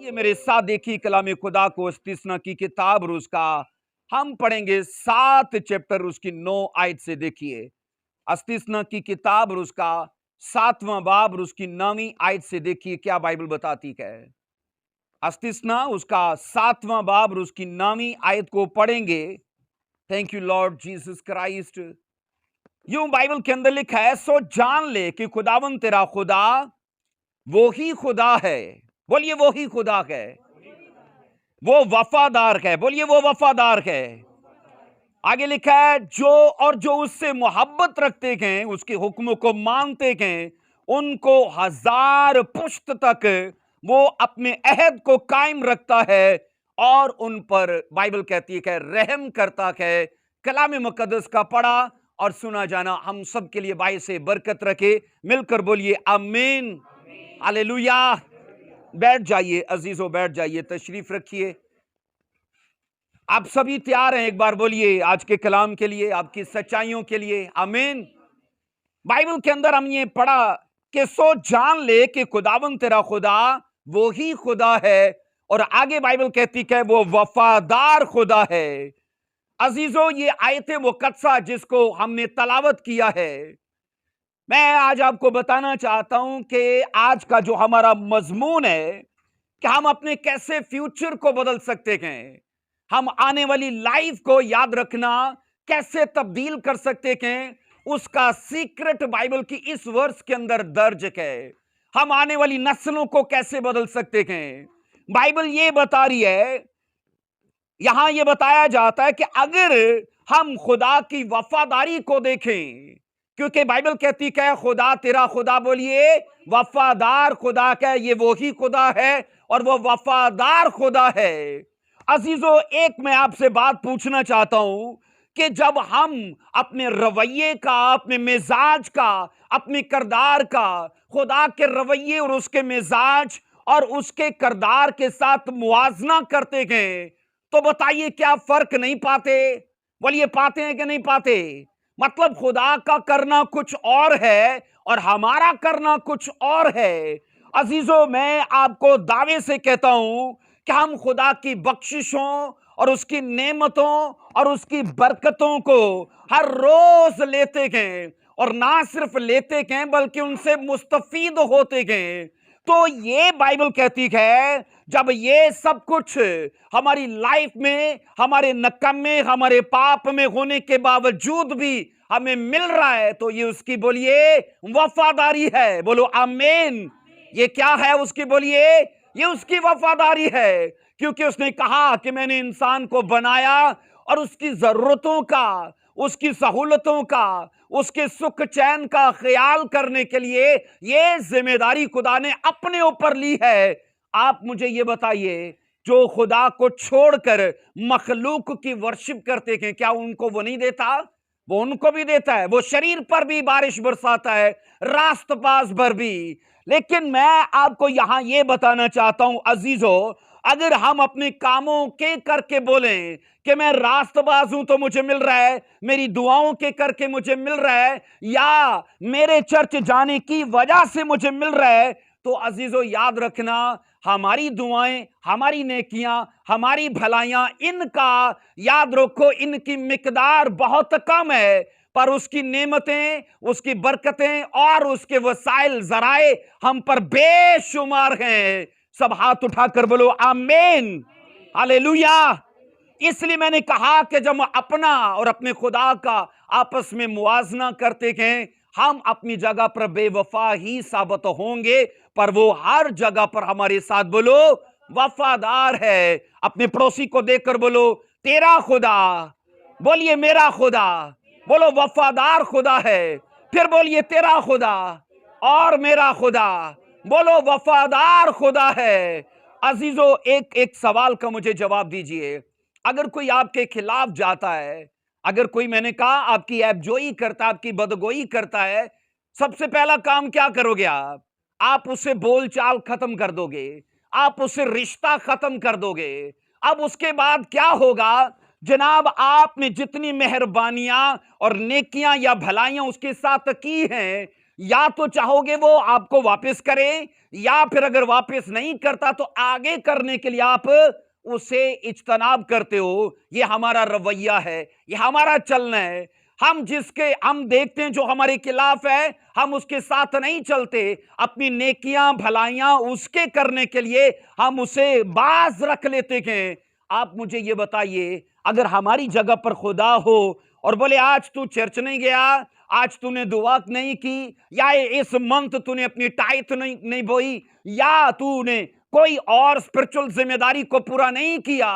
ये मेरे साथ देखिए कलाम खुदा को इस्तिस्ना की किताब और उसका हम पढ़ेंगे 7 चैप्टर उसकी 9 आयत से। देखिए इस्तिस्ना की किताब और उसका 7वां बाब और उसकी 9वीं आयत से देखिए क्या बाइबल बताती है। इस्तिस्ना उसका 7वां बाब और उसकी 9वीं आयत को पढ़ेंगे। Thank you Lord Jesus Christ. यूं बाइबल के अंदर लिखा है, सो जान ले कि खुदावन तेरा खुदा वो ही खुदा है। बोलिए वो ही खुदा है, वो वफादार है। बोलिए वो वफादार है। आगे लिखा है, जो उससे मोहब्बत रखते हैं, उसके हुक्म को मानते हैं, उनको 1000 पुश्त तक वो अपने अहद को कायम रखता है और उन पर बाइबल कहती है रहम करता है। कलाम मुकद्दस का पढ़ा और सुना जाना हम सब के लिए बाइस से बरकत रखे। मिलकर बोलिए आमीन, हालेलुया। बैठ जाइए अजीजों, बैठ जाइए, तशरीफ रखिए। आप सभी तैयार हैं? एक बार बोलिए आज के कलाम के लिए, आपकी सच्चाइयों के लिए। आमीन। बाइबल के अंदर हम ये पढ़ा कि सो जान ले कि खुदावन तेरा खुदा वो ही खुदा है, और आगे बाइबल कहती है वो वफादार खुदा है। अजीजों, ये आयते मुकद्दसा जिसको हमने तलावत किया है, मैं आज आपको बताना चाहता हूं कि आज का जो हमारा मजमून है कि हम अपने कैसे फ्यूचर को बदल सकते हैं, हम आने वाली लाइफ को याद रखना कैसे तब्दील कर सकते हैं, उसका सीक्रेट बाइबल की इस वर्ष के अंदर दर्ज है। हम आने वाली नस्लों को कैसे बदल सकते हैं, बाइबल ये बता रही है। यहां यह बताया जाता है कि अगर हम खुदा की वफादारी को देखें, क्योंकि बाइबल कहती है खुदा तेरा खुदा, बोलिए वफादार खुदा का, ये वो ही खुदा है और वो वफादार खुदा है। अजीजों, एक मैं आपसे बात पूछना चाहता हूं कि जब हम अपने रवैये का, अपने मिजाज का, अपने करदार का खुदा के रवैये और उसके मिजाज और उसके करदार के साथ मुआजना करते हैं, तो बताइए क्या फर्क नहीं पाते? बोलिए पाते हैं कि नहीं पाते? मतलब खुदा का करना कुछ और है और हमारा करना कुछ और है। अजीजों, मैं आपको दावे से कहता हूं कि हम खुदा की बख्शिशों और उसकी नेमतों और उसकी बरकतों को हर रोज लेते हैं, और ना सिर्फ लेते हैं बल्कि उनसे मुस्तफीद होते हैं। तो ये बाइबल कहती है जब ये सब कुछ हमारी लाइफ में, हमारे नकम्मे, हमारे पाप में होने के बावजूद भी हमें मिल रहा है, तो ये उसकी बोलिए वफादारी है। बोलो आमीन। ये क्या है उसकी? बोलिए ये उसकी वफादारी है, क्योंकि उसने कहा कि मैंने इंसान को बनाया और उसकी जरूरतों का, उसकी सहूलतों का, उसके सुख चैन का ख्याल करने के लिए ये जिम्मेदारी खुदा ने अपने ऊपर ली है। आप मुझे ये बताइए, जो खुदा को छोड़कर मखलूक की वर्शिप करते हैं, क्या उनको वो नहीं देता? वो उनको भी देता है। वो शरीर पर भी बारिश बरसाता है, रास्तपास पर भी। लेकिन मैं आपको यहां यह बताना चाहता हूं अजीजों, अगर हम अपने कामों के करके बोलें कि मैं रास्तबाज हूं तो मुझे मिल रहा है, मेरी दुआओं के करके मुझे मिल रहा है, या मेरे चर्च जाने की वजह से मुझे मिल रहा है, तो अजीजों याद रखना, हमारी दुआएं, हमारी नेकियां, हमारी भलाइयां, इनका याद रखो इनकी मिकदार बहुत कम है, पर उसकी नेमतें, उसकी बरकतें और उसके वसाइल जराए हम पर बेशुमार हैं। सब हाथ उठाकर बोलो आमीन, हालेलुया। इसलिए मैंने कहा कि जब हम अपना और अपने खुदा का आपस में मुआजना करते हैं, हम अपनी जगह पर बेवफा ही साबित होंगे, पर वो हर जगह पर हमारे साथ बोलो वफादार है। अपने पड़ोसी को देखकर बोलो तेरा खुदा, बोलिए मेरा खुदा, बोलो वफादार खुदा है। फिर बोलिए तेरा खुदा और मेरा खुदा, बोलो वफादार खुदा है। अजीजों, एक एक सवाल का मुझे जवाब दीजिए। अगर कोई आपके खिलाफ जाता है, अगर कोई, मैंने कहा, आपकी ऐबजोई करता है, आपकी बदगोई करता है, सबसे पहला काम क्या करोगे? आप उससे बोलचाल खत्म कर दोगे, आप उससे रिश्ता खत्म कर दोगे। अब उसके बाद क्या होगा जनाब? आपने जितनी मेहरबानियां और नेकियां या भलाइयां उसके साथ की हैं, या तो चाहोगे वो आपको वापस करे, या फिर अगर वापस नहीं करता तो आगे करने के लिए आप उसे इज्तनाब करते हो। ये हमारा रवैया है, ये हमारा चलना है। हम देखते हैं जो हमारे खिलाफ है, हम उसके साथ नहीं चलते। अपनी नेकियां भलाइयां उसके करने के लिए हम उसे बाज रख लेते हैं। आप मुझे ये बताइए, अगर हमारी जगह पर खुदा हो और बोले आज तू चर्च नहीं गया, आज तूने दुआ नहीं की, या इस मंथ तूने अपनी टाइथ नहीं बोई, या तूने कोई और स्पिरिचुअल जिम्मेदारी को पूरा नहीं किया,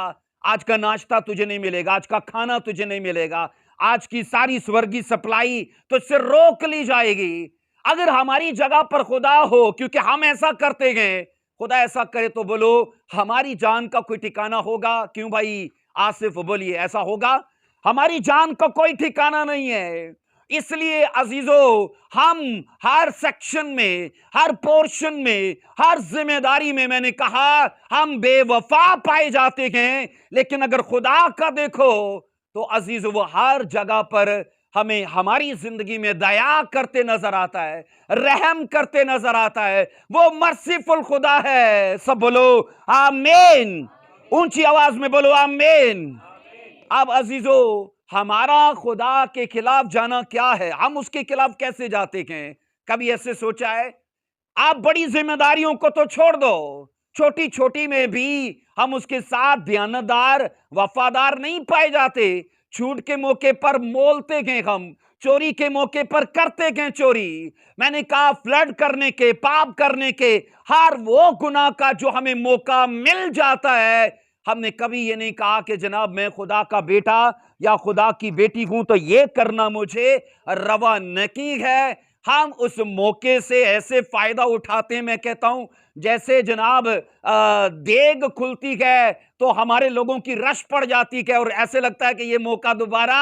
आज का नाश्ता तुझे नहीं मिलेगा, आज का खाना तुझे नहीं मिलेगा, आज की सारी स्वर्गीय सप्लाई तुझसे रोक ली जाएगी। अगर हमारी जगह पर खुदा हो, क्योंकि हम ऐसा करते हैं, खुदा ऐसा करे तो बोलो हमारी जान का कोई ठिकाना होगा? क्यों भाई आसिफ, बोलिए, ऐसा होगा? हमारी जान का कोई ठिकाना नहीं है। इसलिए अजीजों, हम हर सेक्शन में, हर पोर्शन में, हर जिम्मेदारी में, मैंने कहा, हम बेवफा पाए जाते हैं। लेकिन अगर खुदा का देखो तो अजीजों, वो हर जगह पर हमें हमारी जिंदगी में दया करते नजर आता है, रहम करते नजर आता है। वो मर्सीफुल खुदा है। सब बोलो आमीन, ऊंची आवाज में बोलो आमीन। अब अजीजों, हमारा खुदा के खिलाफ जाना क्या है? हम उसके खिलाफ कैसे जाते हैं? कभी ऐसे सोचा है? आप बड़ी जिम्मेदारियों को तो छोड़ दो, छोटी छोटी में भी हम उसके साथ दयानतदार, वफादार नहीं पाए जाते। छूट के मौके पर मोलते हैं हम, चोरी के मौके पर करते हैं चोरी। मैंने कहा, फ्लड करने के, पाप करने के, हर वो गुनाह का जो हमें मौका मिल जाता है, हमने कभी ये नहीं कहा कि जनाब मैं खुदा का बेटा या खुदा की बेटी हूं तो ये करना मुझे रवा नहीं है। हम उस मौके से ऐसे फायदा उठाते हैं, मैं कहता हूं जैसे जनाब देग खुलती है तो हमारे लोगों की रश पड़ जाती है और ऐसे लगता है कि ये मौका दोबारा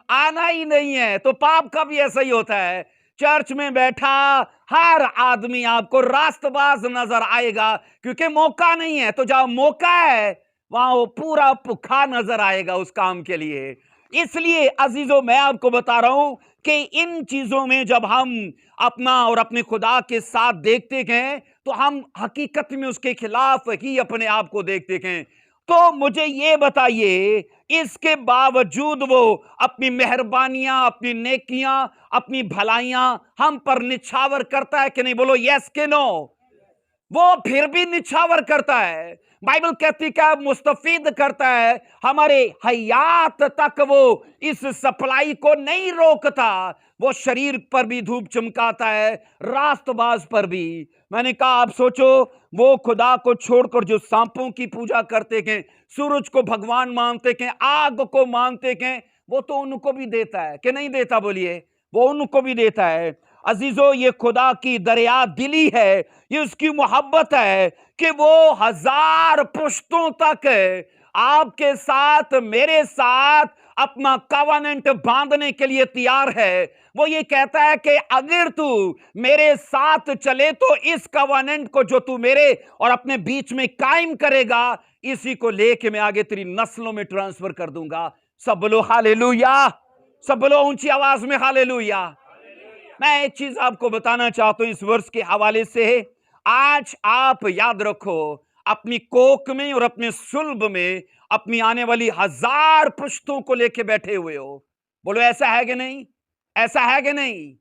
आना ही नहीं है। तो पाप का भी ऐसा ही होता है। चर्च में बैठा हर आदमी आपको रास्तबाज नजर आएगा, क्योंकि मौका नहीं है। तो जहां मौका है वहां वो पूरा भुखा नजर आएगा उस काम के लिए। इसलिए अजीजों, मैं आपको बता रहा हूं कि इन चीजों में जब हम अपना और अपने खुदा के साथ देखते हैं तो हम हकीकत में उसके खिलाफ ही अपने आप को देखते हैं। तो मुझे ये बताइए, इसके बावजूद वो अपनी मेहरबानियां, अपनी नेकियां, अपनी भलाइयां हम पर निछावर करता है कि नहीं? बोलो यस के नो। वो फिर भी निछावर करता है। बाइबल कहती क्या? मुस्तफीद करता है। हमारे हयात तक वो इस सप्लाई को नहीं रोकता। वो शरीर पर भी धूप चमकाता है, रास्तबाज पर भी। मैंने कहा, आप सोचो, वो खुदा को छोड़कर जो सांपों की पूजा करते हैं, सूरज को भगवान मानते हैं, आग को मानते हैं, वो तो उनको भी देता है कि नहीं देता? बोलिए, वो उनको भी देता है। अजीजों, ये खुदा की दरिया दिली है, ये उसकी मोहब्बत है कि वो 1000 पुश्तों तक आपके साथ, मेरे साथ अपना कवनेंट बांधने के लिए तैयार है। वो ये कहता है कि अगर तू मेरे साथ चले तो इस कवनेंट को जो तू मेरे और अपने बीच में कायम करेगा, इसी को लेके मैं आगे तेरी नस्लों में ट्रांसफर कर दूंगा। सब बोलो हालेलुया, सब बोलो ऊंची आवाज में हालेलुया। मैं एक चीज आपको बताना चाहता हूं इस वर्ष के हवाले से। आज आप याद रखो, अपनी कोक में और अपने सुल्ब में अपनी आने वाली 1000 पुश्तों को लेके बैठे हुए हो। बोलो ऐसा है कि नहीं? ऐसा है कि नहीं?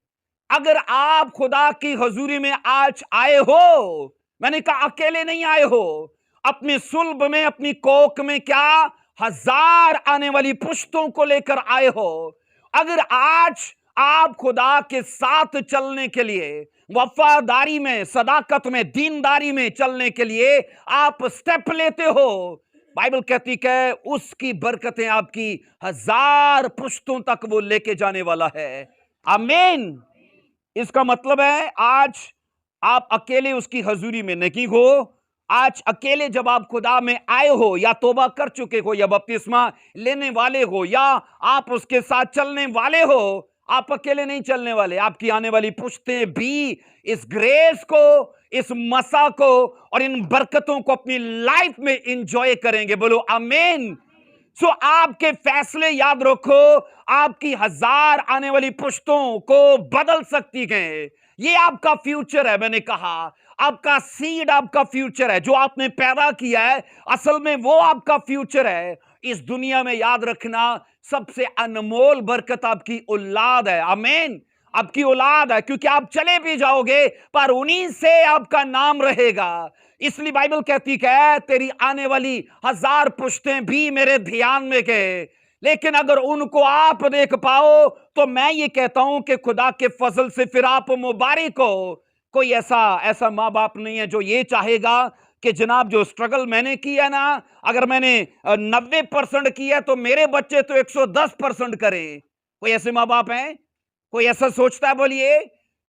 अगर आप खुदा की हजूरी में आज आए हो, मैंने कहा अकेले नहीं आए हो, अपने सुल्ब में, अपनी कोक में क्या 1000 आने वाली पुश्तों को लेकर आए हो। अगर आज आप खुदा के साथ चलने के लिए, वफादारी में, सदाकत में, दीनदारी में चलने के लिए आप स्टेप लेते हो, बाइबल कहती है उसकी बरकतें आपकी 1000 पुश्तों तक वो लेके जाने वाला है। आमीन। इसका मतलब है आज आप अकेले उसकी हजूरी में नहीं हो। आज अकेले जब आप खुदा में आए हो, या तौबा कर चुके हो, या बपतिस्मा लेने वाले हो, या आप उसके साथ चलने वाले हो, आप अकेले नहीं चलने वाले। आपकी आने वाली पुश्तें भी इस ग्रेस को, इस मसा को और इन बरकतों को अपनी लाइफ में एंजॉय करेंगे। बोलो आमीन। सो आपके फैसले याद रखो, आपकी 1000 आने वाली पुश्तों को बदल सकती हैं। ये आपका फ्यूचर है। मैंने कहा आपका सीड आपका फ्यूचर है, जो आपने पैदा किया है असल में वो आपका फ्यूचर है। इस दुनिया में याद रखना सबसे अनमोल बरकत आपकी औलाद है। आमीन। आपकी औलाद है, क्योंकि आप चले भी जाओगे पर उन्हीं से आपका नाम रहेगा। इसलिए बाइबल कहती है तेरी आने वाली 1000 पुश्तें भी मेरे ध्यान में गए, लेकिन अगर उनको आप देख पाओ तो मैं ये कहता हूं कि खुदा के फजल से फिर आप मुबारक हो। कोई ऐसा ऐसा माँ बाप नहीं है जो ये चाहेगा कि जनाब जो स्ट्रगल मैंने किया ना, अगर मैंने 90% किया तो मेरे बच्चे तो 110% करें। कोई ऐसे माँ बाप हैं? कोई ऐसा सोचता है? बोलिए।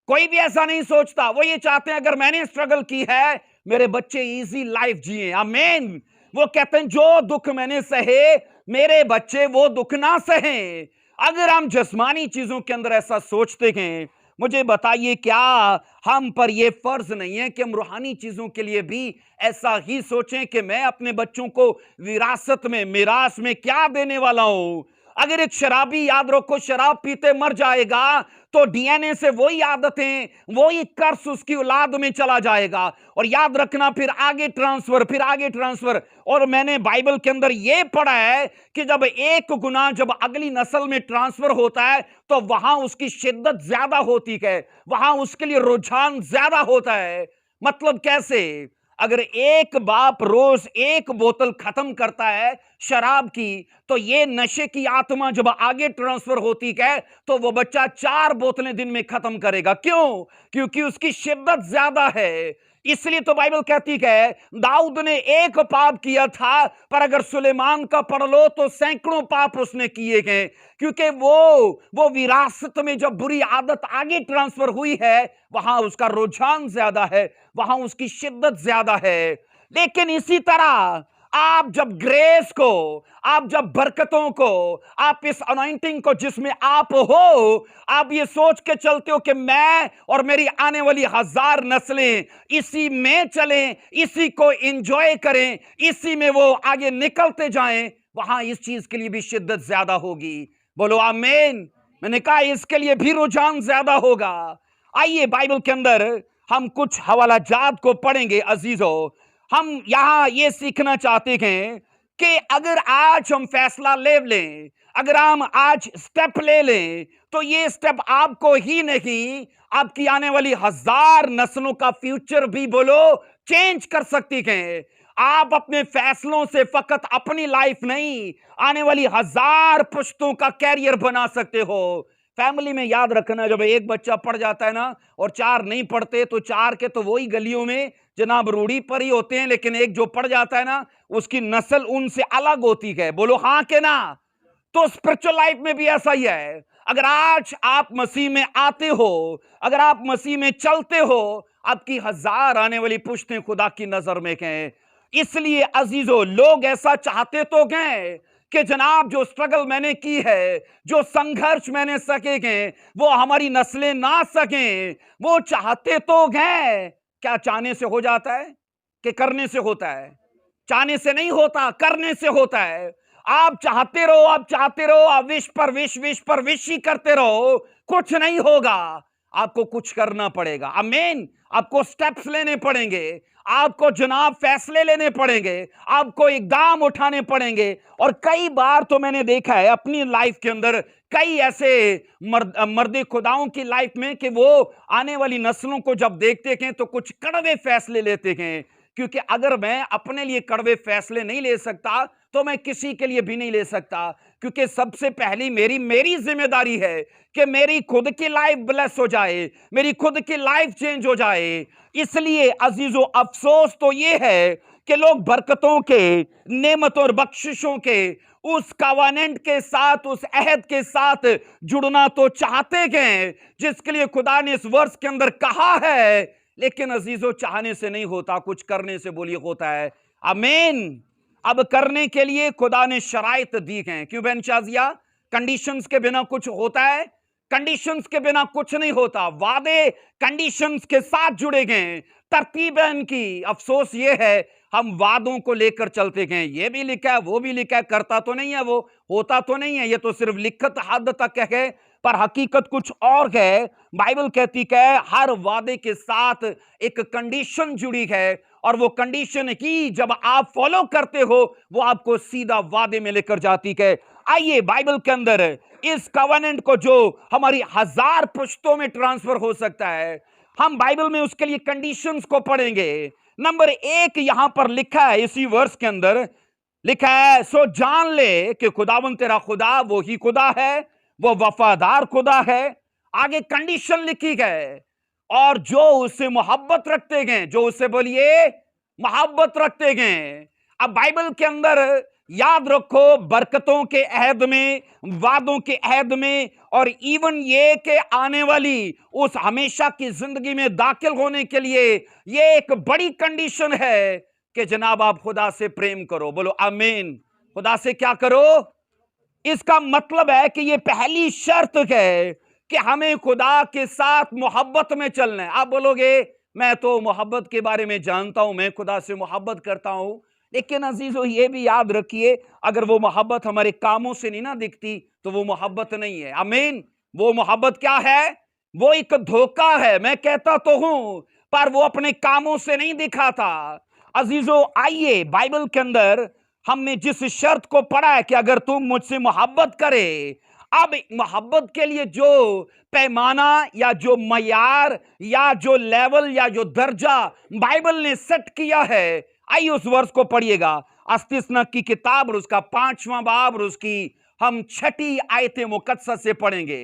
कोई भी ऐसा नहीं सोचता। वो ये चाहते हैं अगर मैंने स्ट्रगल की है मेरे बच्चे इजी लाइफ जिए। आमीन। वो कहते हैं जो दुख मैंने सहे मेरे बच्चे वो दुख ना सहें। अगर हम जिस्मानी चीजों के अंदर ऐसा सोचते हैं, मुझे बताइए क्या हम पर यह फर्ज नहीं है कि हम रूहानी चीजों के लिए भी ऐसा ही सोचें कि मैं अपने बच्चों को विरासत में मिरास में क्या देने वाला हूं। अगर एक शराबी, याद रखो, शराब पीते मर जाएगा तो डीएनए से वही आदतें, वही कर्स उसकी औलाद में चला जाएगा। और याद रखना फिर आगे ट्रांसफर, फिर आगे ट्रांसफर। और मैंने बाइबल के अंदर यह पढ़ा है कि जब एक गुनाह जब अगली नस्ल में ट्रांसफर होता है तो वहां उसकी शिद्दत ज्यादा होती है, वहां उसके लिए रुझान ज्यादा होता है। मतलब कैसे? अगर एक बाप रोज एक बोतल खत्म करता है शराब की, तो ये नशे की आत्मा जब आगे ट्रांसफर होती है तो वो बच्चा 4 बोतलें दिन में खत्म करेगा। क्यों? क्योंकि उसकी शिद्दत ज्यादा है। इसलिए तो बाइबल कहती है दाऊद ने एक पाप किया था, पर अगर सुलेमान का पढ़ लो तो सैकड़ों पाप उसने किए गए, क्योंकि वो विरासत में जब बुरी आदत आगे ट्रांसफर हुई है वहां उसका रुझान ज्यादा है, वहां उसकी शिद्दत ज्यादा है। लेकिन इसी तरह आप जब ग्रेस को, आप जब बरकतों को, आप इस अनॉइंटिंग को जिसमें आप हो, आप ये सोच के चलते हो कि मैं और मेरी आने वाली 1000 नस्लें इसी में चलें, इसी को एंजॉय करें, इसी में वो आगे निकलते जाएं, वहां इस चीज के लिए भी शिद्दत ज्यादा होगी। बोलो आमीन। मैंने कहा इसके लिए भी रुझान ज्यादा होगा। आइए बाइबल के अंदर हम कुछ हवालाजात को पढ़ेंगे अजीजों। हम यहां ये सीखना चाहते हैं कि अगर आज हम फैसला ले लें, अगर हम आज स्टेप ले लें, तो ये स्टेप आपको ही नहीं आपकी आने वाली 1000 नस्लों का फ्यूचर भी बोलो चेंज कर सकती है। आप अपने फैसलों से फकत अपनी लाइफ नहीं, आने वाली 1000 पुश्तों का कैरियर बना सकते हो। फैमिली में याद रखना, जब एक बच्चा पढ़ जाता है ना और 4 नहीं पढ़ते तो 4 के तो वही गलियों में जनाब रूढ़ी पर ही होते हैं, लेकिन एक जो पढ़ जाता है ना उसकी नस्ल उनसे अलग होती है। बोलो हां के ना? तो स्पिरिचुअल लाइफ में भी ऐसा ही है। अगर आज आप मसीह में आते हो, अगर आप मसीह में चलते हो, आपकी 1000 आने वाली पुश्तें खुदा की नजर में हैं। इसलिए अजीजों, लोग ऐसा चाहते तो गए कि जनाब जो स्ट्रगल मैंने की है, जो संघर्ष मैंने सके हैं, वो हमारी नस्लें ना सकें। वो चाहते तो गए। क्या चाहने से हो जाता है कि करने से होता है? चाहने से नहीं होता, करने से होता है। आप चाहते रहो, आप चाहते रहो, आप विश पर विश, विश पर विश ही करते रहो, कुछ नहीं होगा। आपको कुछ करना पड़ेगा। आमीन। आपको स्टेप्स लेने पड़ेंगे, आपको जनाब फैसले लेने पड़ेंगे, आपको इकदाम उठाने पड़ेंगे। और कई बार तो मैंने देखा है अपनी लाइफ के अंदर कई ऐसे मर्द खुदाओं की लाइफ में कि वो आने वाली नस्लों को जब देखते हैं तो कुछ कड़वे फैसले लेते हैं। क्योंकि अगर मैं अपने लिए कड़वे फैसले नहीं ले सकता तो मैं किसी के लिए भी नहीं ले सकता। क्योंकि सबसे पहली मेरी जिम्मेदारी है कि मेरी खुद की लाइफ ब्लेस हो जाए, मेरी खुद की लाइफ चेंज हो जाए। इसलिए अजीजों, अफसोस तो ये है कि लोग बरकतों के, नेमतों और बख्शिशों के उस कवानेंट के साथ, उस अहद के साथ जुड़ना तो चाहते हैं जिसके लिए खुदा ने इस वर्ष के अंदर कहा है, लेकिन अजीजों चाहने से नहीं होता, कुछ करने से बोलिए होता है। आमीन। अब करने के लिए खुदा ने शराइत दी हैं। क्यों बहन शाजिया? कंडीशंस के बिना कुछ होता है? कंडीशंस के बिना कुछ नहीं होता। वादे कंडीशंस के साथ जुड़े गए, तरतीब है इनकी। अफसोस ये है हम वादों को लेकर चलते गए, ये भी लिखा है वो भी लिखा है, करता तो नहीं है, वो होता तो नहीं है। ये तो सिर्फ लिखत हद तक है, पर हकीकत कुछ और है। बाइबल कहती है हर वादे के साथ एक कंडीशन जुड़ी है, और वो कंडीशन की जब आप फॉलो करते हो वो आपको सीधा वादे में लेकर जाती है। आइए बाइबल के अंदर इस कवेनेंट को, जो हमारी 1000 पुश्तों में ट्रांसफर हो सकता है, हम बाइबल में उसके लिए कंडीशंस को पढ़ेंगे। नंबर 1 यहां पर लिखा है, इसी वर्ष के अंदर लिखा है, सो जान ले कि खुदावन तेरा खुदा वो ही खुदा है, वो वफादार खुदा है। आगे कंडीशन लिखी है, और जो उससे मोहब्बत रखते हैं, जो उससे बोलिए मोहब्बत रखते हैं। अब बाइबल के अंदर याद रखो, बरकतों के अहद में, वादों के अहद में, और इवन ये कि आने वाली उस हमेशा की जिंदगी में दाखिल होने के लिए ये एक बड़ी कंडीशन है कि जनाब आप खुदा से प्रेम करो। बोलो आमीन। खुदा से क्या करो? इसका मतलब है कि ये पहली शर्त है कि हमें खुदा के साथ मोहब्बत में चलना है। आप बोलोगे मैं तो मोहब्बत के बारे में जानता हूं, मैं खुदा से मोहब्बत करता हूं, लेकिन अजीजों ये भी याद रखिए, अगर वो मोहब्बत हमारे कामों से नहीं ना दिखती तो वो मोहब्बत नहीं है। आमीन। वो मोहब्बत क्या है? वो एक धोखा है। मैं कहता तो हूं, पर वो अपने कामों से नहीं दिखाता। अजीजों आइए बाइबल के अंदर हमने जिस शर्त को पढ़ा है कि अगर तुम मुझसे मोहब्बत करे, अब मोहब्बत के लिए जो पैमाना या जो मयार या जो लेवल या जो दर्जा बाइबल ने सेट किया है, आइए उस वर्ष को पढ़िएगा। अस्तिस्ना की किताब और उसका 5वां बाब और उसकी हम 6ठी आयते मुकद्दसा से पढ़ेंगे।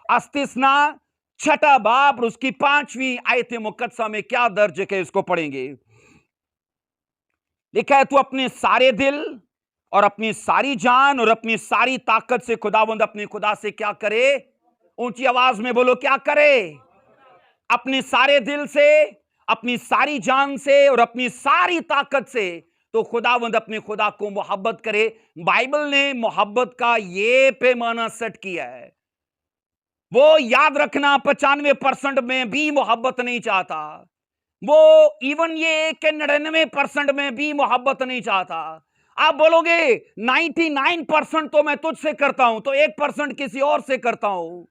अस्तिस्ना 6ठा बाब और उसकी 5वीं आयते मुकद्दसा में क्या दर्ज है इसको पढ़ेंगे। लिखा है, तू अपने सारे दिल और अपनी सारी जान और अपनी सारी ताकत से खुदावंद अपने खुदा से क्या करे? ऊंची आवाज में बोलो, क्या करे? अपने सारे दिल से, अपनी सारी जान से और अपनी सारी ताकत से तो खुदावंद अपने खुदा को मोहब्बत करे। बाइबल ने मोहब्बत का ये पैमाना सेट किया है। वो याद रखना 95% में भी मोहब्बत नहीं चाहता, वो इवन ये कि 99% में भी मोहब्बत नहीं चाहता। आप बोलोगे 99% तो मैं तुझसे करता हूं, तो 1% किसी और से करता हूं।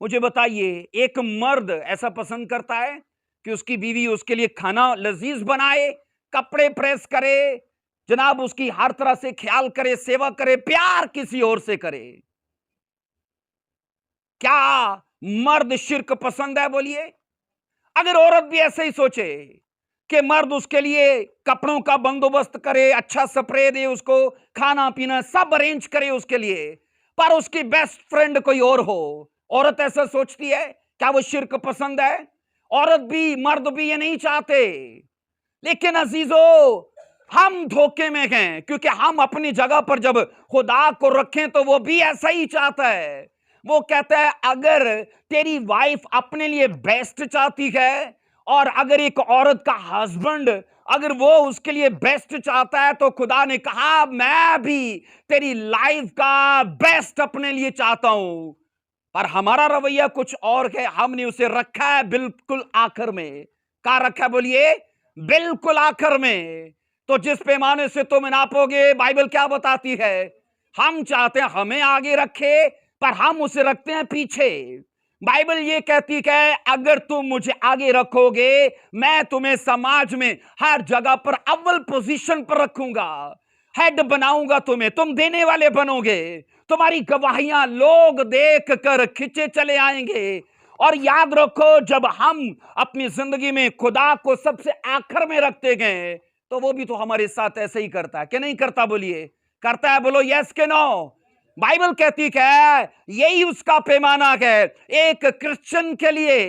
मुझे बताइए, एक मर्द ऐसा पसंद करता है कि उसकी बीवी उसके लिए खाना लजीज बनाए, कपड़े प्रेस करे, जनाब उसकी हर तरह से ख्याल करे, सेवा करे, प्यार किसी और से करे? क्या मर्द शिर्क पसंद है? बोलिए। अगर औरत भी ऐसे ही सोचे कि मर्द उसके लिए कपड़ों का बंदोबस्त करे, अच्छा स्प्रे दे, उसको खाना पीना सब अरेंज करे उसके लिए, पर उसकी बेस्ट फ्रेंड कोई और हो, औरत ऐसा सोचती है, क्या वो शिर्क पसंद है? औरत भी मर्द भी ये नहीं चाहते। लेकिन अजीजों, हम धोखे में हैं, क्योंकि हम अपनी जगह पर जब खुदा को रखें तो वो भी ऐसा ही चाहता है। वो कहता है अगर तेरी वाइफ अपने लिए बेस्ट चाहती है, और अगर एक औरत का हस्बैंड अगर वो उसके लिए बेस्ट चाहता है, तो खुदा ने कहा मैं भी तेरी लाइफ का बेस्ट अपने लिए चाहता हूं। पर हमारा रवैया कुछ और है, हमने उसे रखा है बिल्कुल आखिर में। कहां रखा है? बोलिए, बिल्कुल आखिर में। तो जिस पैमाने से तुम नापोगे, बाइबल क्या बताती है? हम चाहते हैं हमें आगे रखे, पर हम उसे रखते हैं पीछे। बाइबल ये कहती है अगर तुम मुझे आगे रखोगे, मैं तुम्हें समाज में हर जगह पर अव्वल पोजीशन पर रखूंगा, हेड बनाऊंगा तुम्हें, तुम देने वाले बनोगे, तुम्हारी गवाहियां लोग देख कर खिंचे चले आएंगे। और याद रखो, जब हम अपनी जिंदगी में खुदा को सबसे आखिर में रखते गए, तो वो भी तो हमारे साथ ऐसे ही करता है कि नहीं करता? बोलिए, करता है? बोलो यस के नो। बाइबल कहती है यही उसका पैमाना है एक क्रिश्चियन के लिए।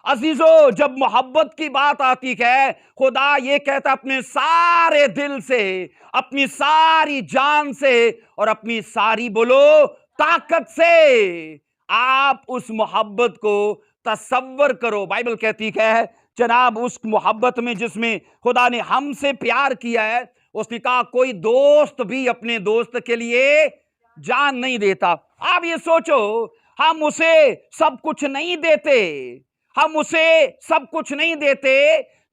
अजीजों, जब मोहब्बत की बात आती है, खुदा ये कहता अपने सारे दिल से, अपनी सारी जान से और अपनी सारी बोलो ताकत से आप उस मोहब्बत को तसव्वुर करो। बाइबल कहती है जनाब उस मोहब्बत में जिसमें खुदा ने हमसे प्यार किया है, उसने कहा कोई दोस्त भी अपने दोस्त के लिए जान नहीं देता। आप ये सोचो, हम उसे सब कुछ नहीं देते, हम उसे सब कुछ नहीं देते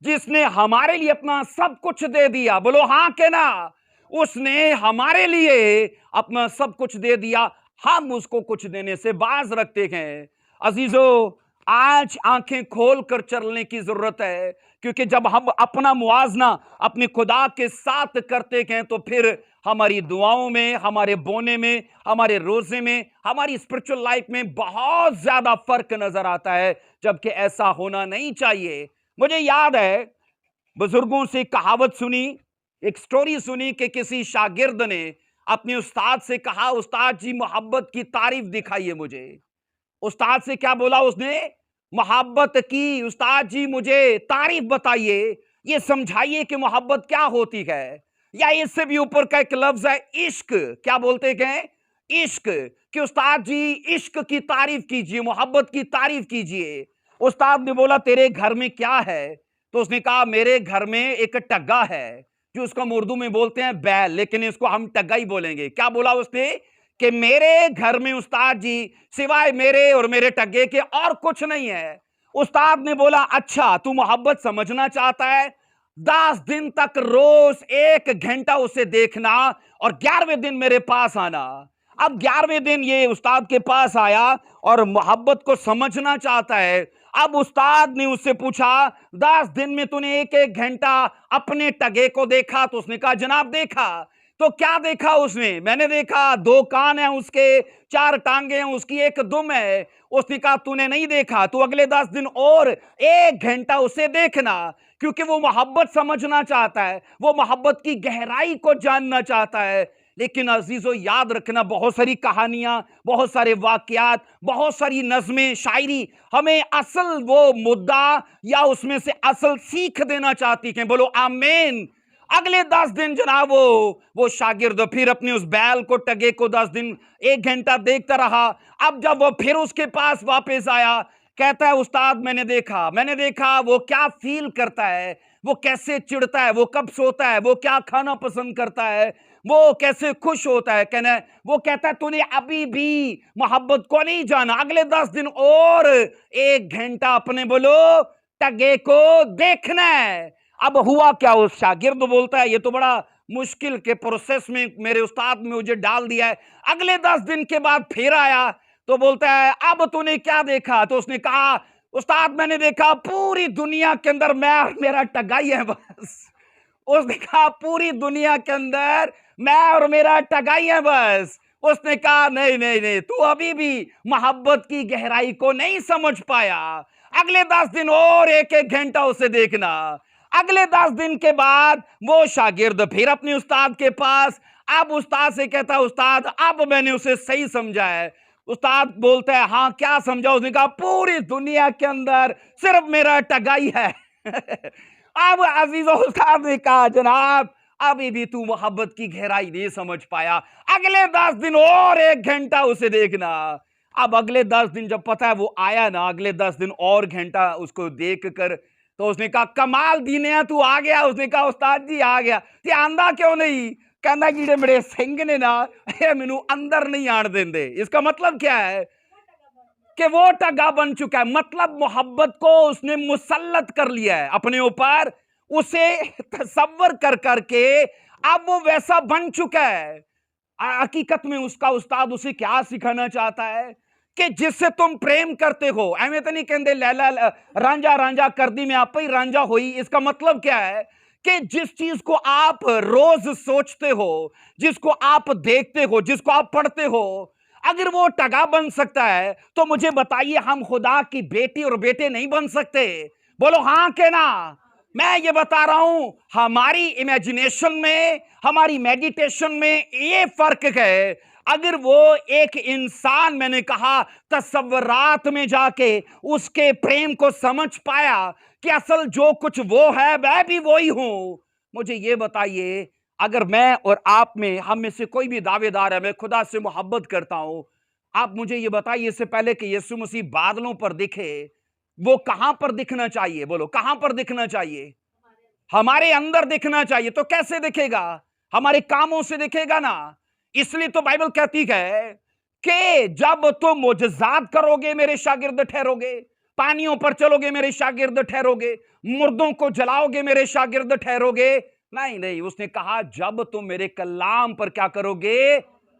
जिसने हमारे लिए अपना सब कुछ दे दिया। बोलो हां के ना? उसने हमारे लिए अपना सब कुछ दे दिया। हम उसको कुछ देने से बाज रखते हैं। अजीजों, आज आंखें खोल कर चलने की जरूरत है, क्योंकि जब हम अपना मुआजना अपने खुदा के साथ करते हैं तो फिर हमारी दुआओं में, हमारे बोने में, हमारे रोजे में, हमारी स्पिरिचुअल लाइफ में बहुत ज्यादा फर्क नजर आता है, जबकि ऐसा होना नहीं चाहिए। मुझे याद है, बुजुर्गों से कहावत सुनी, एक स्टोरी सुनी कि किसी शागिर्द ने अपने उस्ताद से कहा, उस्ताद जी मोहब्बत की तारीफ दिखाइए मुझे। उस्ताद से क्या बोला उसने? मोहब्बत की। उस्ताद जी मुझे तारीफ बताइए, ये समझाइए कि मोहब्बत क्या होती है। या इससे भी ऊपर का एक लफ्ज है इश्क। क्या बोलते हैं? इश्क। कि उस्ताद जी इश्क की तारीफ कीजिए, मोहब्बत की तारीफ कीजिए। उस्ताद ने बोला तेरे घर में क्या है? तो उसने कहा मेरे घर में एक टग्गा है, जो उसको हम उर्दू में बोलते हैं बैल, लेकिन इसको हम टग्गा ही बोलेंगे। क्या बोला उसने? कि मेरे घर में उस्ताद जी सिवाय मेरे और मेरे टग्गे के और कुछ नहीं है। उस्ताद ने बोला अच्छा तू मोहब्बत समझना चाहता है, 10 दिन तक रोज 1 घंटा उसे देखना और 11वें दिन मेरे पास आना। अब 11वें दिन ये उस्ताद के पास आया और मोहब्बत को समझना चाहता है। अब उस्ताद ने उससे पूछा 10 दिन में तूने 1-1 घंटा अपने टगे को देखा? तो उसने कहा जनाब देखा। तो क्या देखा उसने? मैंने देखा 2 कान हैं उसके, 4 टांगे हैं उसकी, 1 दुम है। उसने कहा तूने नहीं देखा, तू अगले 10 दिन और 1 घंटा उसे देखना, क्योंकि वो मोहब्बत समझना चाहता है, वो मोहब्बत की गहराई को जानना चाहता है। लेकिन अजीजों याद रखना, बहुत सारी कहानियां, बहुत सारे वाकयात, बहुत सारी नज़में, शायरी हमें असल वो मुद्दा या उसमें से असल सीख देना चाहती हैं। बोलो आमीन। अगले 10 दिन जनाब वो शागिर्द फिर अपने उस बैल को, टगे को 10 दिन 1 घंटा देखता रहा। अब जब वो फिर उसके पास वापस आया, कहता है उस्ताद मैंने देखा वो क्या फील करता है, वो कैसे चिढ़ता है, वो कब सोता है, वो क्या खाना पसंद करता है, वो कैसे खुश होता है। वो कहता है तूने अभी भी मोहब्बत को नहीं जाना, अगले 10 दिन और 1 घंटा अपने बोलो टगे को देखना है। अब हुआ क्या, उस शागिर्द बोलता है ये तो बड़ा मुश्किल के प्रोसेस में मेरे उस्ताद ने मुझे डाल दिया है। अगले 10 दिन के बाद फिर आया तो बोलता है अब तूने क्या देखा? तो उसने कहा उस्ताद मैंने देखा पूरी दुनिया के अंदर मैं और मेरा टगाई है बस। उसने कहा पूरी दुनिया के अंदर मैं और मेरा टगाई है बस। उसने कहा नहीं नहीं नहीं, तू अभी भी मोहब्बत की गहराई को नहीं समझ पाया, अगले 10 दिन और 1-1 घंटा उसे देखना। अगले 10 दिन के बाद वो शागिर्द फिर अपने उस्ताद के पास। अब उस्ताद से कहता उस्ताद अब मैंने उसे सही समझा है। उस्ताद बोलता है हाँ क्या समझा? उसने कहा पूरी दुनिया के अंदर सिर्फ मेरा टगाई है। अब अजीजों उस्ताद ने कहा जनाब अभी भी तू मोहब्बत की गहराई नहीं समझ पाया, अगले 10 दिन और 1 घंटा उसे देखना। अब अगले 10 दिन जब पता है वो आया ना, अगले 10 दिन और घंटा उसको देख कर, तो उसने कहा कमाल दीने तू आ गया। उसने कहा उस्ताद जी आ गया, ते आंदा क्यों नहीं? कहना कीड़े मेरे सिंह ने ना मैनू अंदर नहीं आन देंदे। इसका मतलब क्या है? कि वो टगा बन चुका है, मतलब मोहब्बत को उसने मुसल्लत कर लिया है अपने ऊपर, उसे तसव्वुर कर करके अब वो वैसा बन चुका है। हकीकत में उसका उस्ताद उसे क्या सिखाना चाहता है कि जिससे तुम प्रेम करते हो, एवं तो नहीं कहते लैला रांझा रांझा कर दी मैं आप ही रांझा हुई। इसका मतलब क्या है कि जिस चीज को आप रोज सोचते हो, जिसको आप देखते हो, जिसको आप पढ़ते हो, अगर वो टगा बन सकता है तो मुझे बताइए हम खुदा की बेटी और बेटे नहीं बन सकते? बोलो हाँ के ना। मैं ये बता रहा हूं हमारी इमेजिनेशन में, हमारी मेडिटेशन में ये फर्क है। अगर वो एक इंसान, मैंने कहा तसव्वुरात में जाके उसके प्रेम को समझ पाया कि असल जो कुछ वो है वह भी वो ही हूं। मुझे ये बताइए अगर मैं और आप में, हम में से कोई भी दावेदार है मैं खुदा से मोहब्बत करता हूं, आप मुझे ये बताइए इससे पहले कि यीशु मसीह बादलों पर दिखे, वो कहां पर दिखना चाहिए? बोलो कहां पर दिखना चाहिए? हमारे अंदर दिखना चाहिए। तो कैसे दिखेगा? हमारे कामों से दिखेगा ना। इसलिए तो बाइबल कहती है कि जब तुम मुजज़ात करोगे मेरे शागिर्द ठहरोगे, पानियों पर चलोगे मेरे शागिर्द ठहरोगे, मुर्दों को जलाओगे मेरे शागिर्द ठहरोगे। नहीं नहीं, उसने कहा जब तुम मेरे कलाम पर क्या करोगे?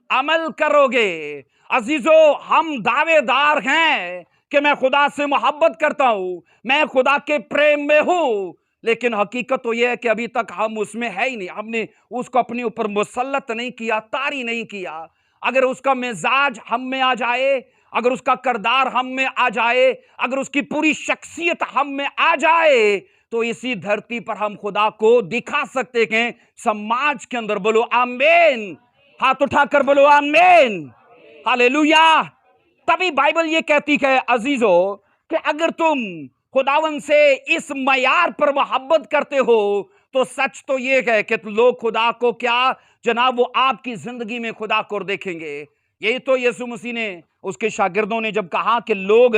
अमल करोगे। अजीजों, हम दावेदार हैं कि मैं खुदा से मोहब्बत करता हूं, मैं खुदा के प्रेम में हूं, लेकिन हकीकत तो यह है कि अभी तक हम उसमें है ही नहीं। हमने उसको अपने ऊपर मुसल्लत नहीं किया, तारी नहीं किया। अगर उसका मिजाज हम में आ जाए, अगर उसका किरदार हम में आ जाए, अगर उसकी पूरी शख्सियत हम में आ जाए, तो इसी धरती पर हम खुदा को दिखा सकते हैं समाज के अंदर। बोलो आमीन। हाथ उठाकर बोलो आमीन। हालेलुया। तभी बाइबल ये कहती है अजीजों कि अगर तुम खुदावन से इस मयार पर मोहब्बत करते हो, तो सच तो ये है कि लोग खुदा को क्या जनाब, वो आपकी जिंदगी में खुदा को देखेंगे। यही तो यीशु मसीह ने, उसके शागिर्दों ने जब कहा कि लोग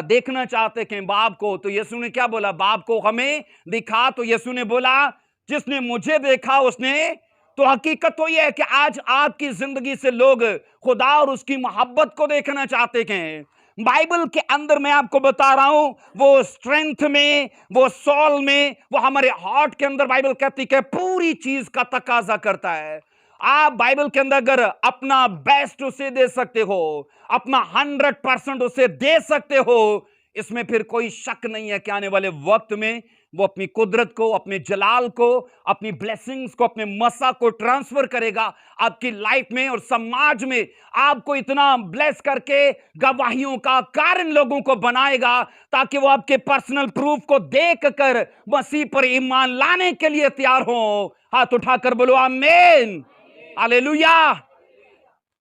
देखना चाहते हैं बाप को, तो यीशु ने क्या बोला? बाप को हमें दिखा। तो यीशु ने बोला, जिसने मुझे देखा उसने। तो हकीकत तो यह है कि आज आपकी जिंदगी से लोग खुदा और उसकी मोहब्बत को देखना चाहते हैं। बाइबल के अंदर मैं आपको बता रहा हूं, वो स्ट्रेंथ में, वो सॉल में, वो हमारे हार्ट के अंदर बाइबल कहती है पूरी चीज का तकाजा करता है। आप बाइबल के अंदर अगर अपना बेस्ट उसे दे सकते हो, अपना 100% उसे दे सकते हो, इसमें फिर कोई शक नहीं है कि आने वाले वक्त में वो अपनी कुदरत को, अपने जलाल को, अपनी ब्लेसिंग्स को, अपने मसा को ट्रांसफर करेगा आपकी लाइफ में और समाज में। आपको इतना ब्लेस करके गवाहियों का कारण लोगों को बनाएगा, ताकि वो आपके पर्सनल प्रूफ को देख कर मसीह पर ईमान लाने के लिए तैयार हो। हाथ उठाकर बोलो आमीन। हालेलुया।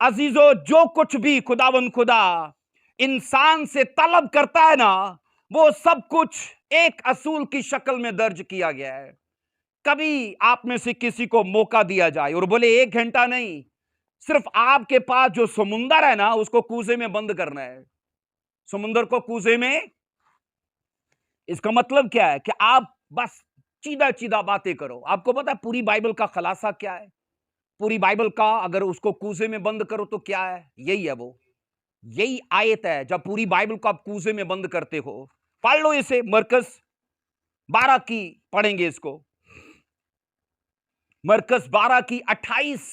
अजीजों, जो कुछ भी खुदावन खुदा इंसान से तलब करता है ना, वो सब कुछ एक असूल की शक्ल में दर्ज किया गया है। कभी आप में से किसी को मौका दिया जाए और बोले 1 घंटा नहीं, सिर्फ आपके पास जो समुंदर है ना, उसको कूजे में बंद करना है। समुंदर को कूजे में, इसका मतलब क्या है कि आप बस सीधा सीधा बातें करो। आपको पता है पूरी बाइबल का खुलासा क्या है? पूरी बाइबल का अगर उसको कूजे में बंद करो तो क्या है? यही है, वो यही आयत है। जब पूरी बाइबल को आप कूजे में बंद करते हो, पढ़ लो इसे, मरकस 12 की पढ़ेंगे इसको, मरकस 12 की 28।